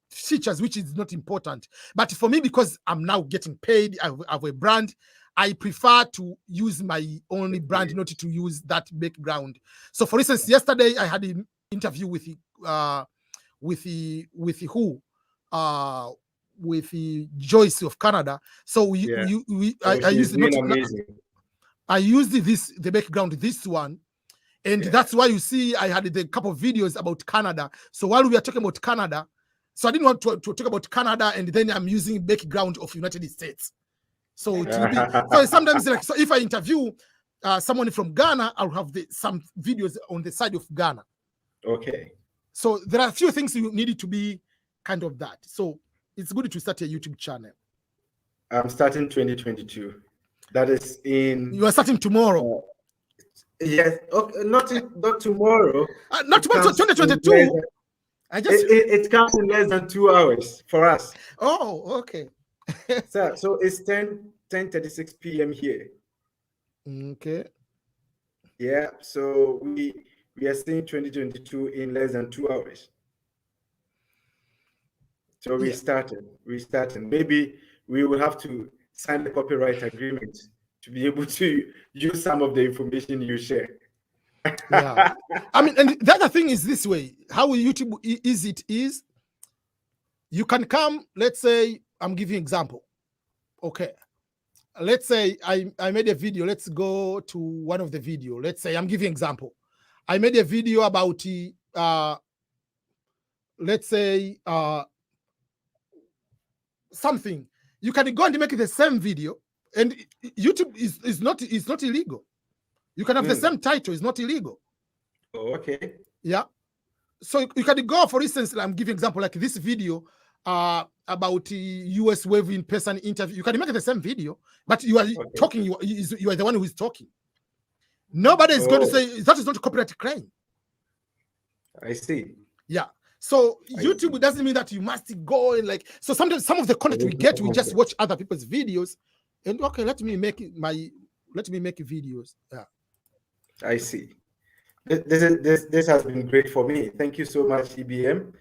features, which is not important. But for me, because I'm now getting paid, I have a brand, I prefer to use my only brand, not to use that background. So for instance, yesterday I had an interview with the Joyce of Canada. So I used the background, this one, and that's why you see I had a couple of videos about Canada. So while we are talking about Canada, so I didn't want to talk about Canada and then I'm using background of United States. So it will be, so sometimes, like, so if I interview someone from Ghana, I'll have some videos on the side of Ghana. Okay. So there are a few things you needed to be kind of that. So it's good to start a YouTube channel. I'm starting 2022. That is in. You are starting tomorrow. Yes. Okay. Not tomorrow. Not tomorrow. 2022. It comes in less than 2 hours for us. Oh, okay. So it's 10:36 p.m. here. Okay. Yeah. So we are seeing 2022 in less than 2 hours. So we started. Maybe we will have to sign the copyright agreement to be able to use some of the information you share. Yeah. I mean, and the other thing is this way, how YouTube is you can come, let's say, I'm giving an example. Okay. Let's say I made a video. Let's go to one of the video. Let's say I'm giving an example. I made a video about let's say something. You can go and make the same video, and YouTube is not illegal. You can have the same title, it's not illegal. Oh, okay. Yeah. So you can go, for instance, I'm giving example like this video about US wave in person interview. You can make the same video, but you are talking, you are the one who is talking. Nobody is going to say that is not a copyright claim. I see. Yeah. So YouTube doesn't mean that you must go and like, so sometimes some of the content we get, we just watch other people's videos and okay, let me make videos. Yeah. I see. This has been great for me. Thank you so much, EBM.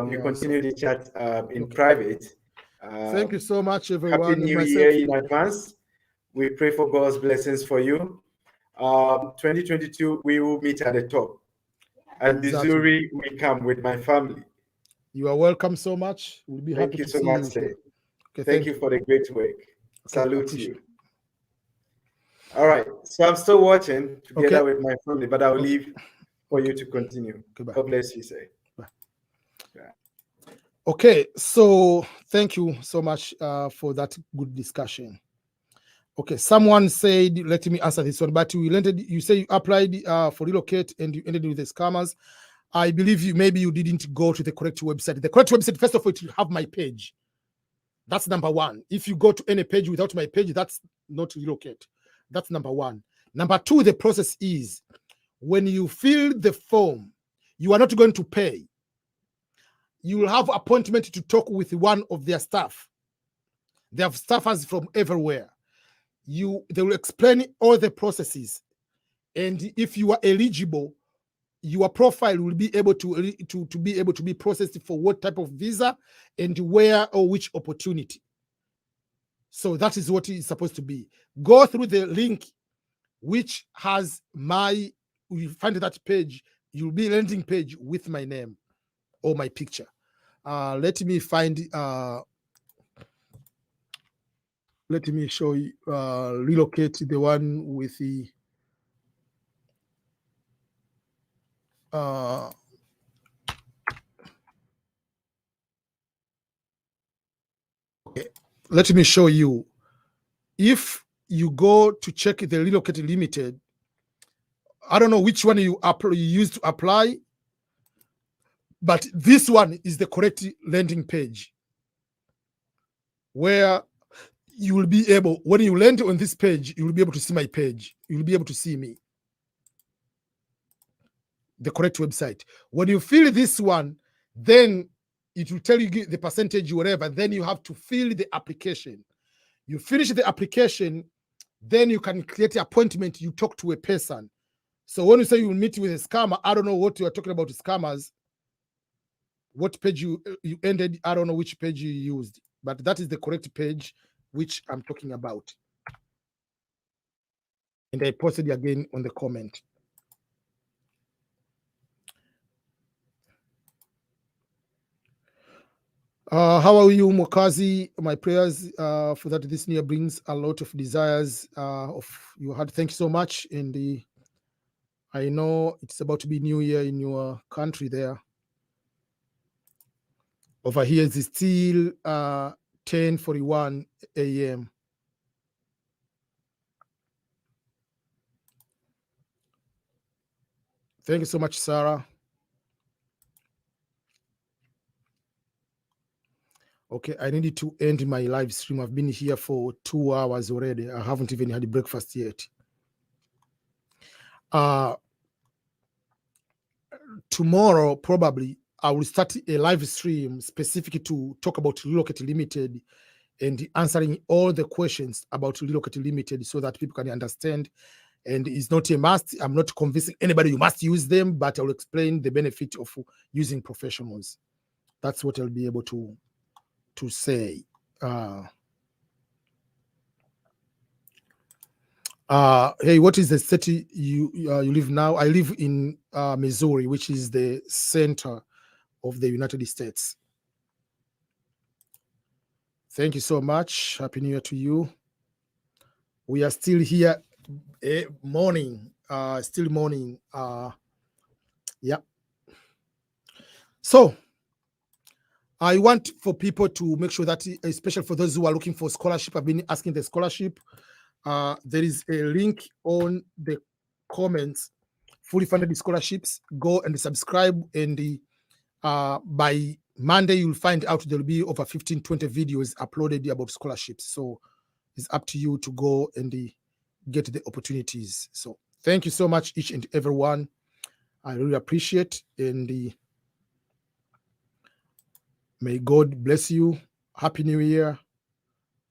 We continue the chat in private. Thank you so much, everyone. Happy New Year in advance. We pray for God's blessings for you. 2022, we will meet at the top. And Missouri will come with my family. You are welcome so much. We'll be happy to see you. Thank you so much. Okay, thank you for the great work. Salute to you. All right. So I'm still watching together with my family, but I'll leave for you to continue. God bless you, sir. Bye. Okay. So thank you so much for that good discussion. Okay, someone said, let me answer this one, but you say you applied for relocate and you ended with the scammers. I believe maybe you didn't go to the correct website. The correct website, first of all, it will have my page. That's number one. If you go to any page without my page, that's not relocate. That's number one. Number two, the process is when you fill the form, you are not going to pay. You will have appointment to talk with one of their staff. They have staffers from everywhere. They will explain all the processes. And if you are eligible, your profile will be able to be processed for what type of visa and where or which opportunity. So that is what it's supposed to be. Go through the link which has you find that page, you'll be landing page with my name or my picture. Let me show you, relocate the one with the okay. Let me show you. If you go to check the relocate limited, I don't know which one you used to apply, but this one is the correct landing page where you will be able, when you land on this page, you will be able to see my page. You will be able to see me. The correct website. When you fill this one, then it will tell you the percentage, whatever. Then you have to fill the application. You finish the application, then you can create an appointment. You talk to a person. So when you say you will meet with a scammer, I don't know what you are talking about, scammers. What page you ended, I don't know which page you used, but that is the correct page which I'm talking about. And I posted again on the comment. How are you, Mokazi? My prayers for that this year brings a lot of desires of your heart. Thank you so much. And I know it's about to be New Year in your country there. Over here it's still 10:41 a.m. Thank you so much, Sarah. Okay, I needed to end my live stream. I've been here for 2 hours already. I haven't even had breakfast yet. Tomorrow, probably, I will start a live stream specific to talk about Relocate Limited and answering all the questions about Relocate Limited so that people can understand. And it's not a must. I'm not convincing anybody you must use them, but I will explain the benefit of using professionals. That's what I'll be able to say. Hey, what is the city you live now? I live in Missouri, which is the center of the United States. Thank you so much. Happy New Year to you. We are still here, morning, still morning. Yeah. So I want for people to make sure that, especially for those who are looking for scholarship, I've been asking the scholarship. There is a link on the comments, fully funded scholarships. Go and subscribe, and by Monday you'll find out there will be over 15-20 videos uploaded about scholarships. So it's up to you to go and get the opportunities. So thank you so much, each and everyone. I really appreciate, and may God bless you. Happy New Year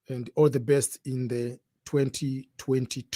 and all the best in the 2022.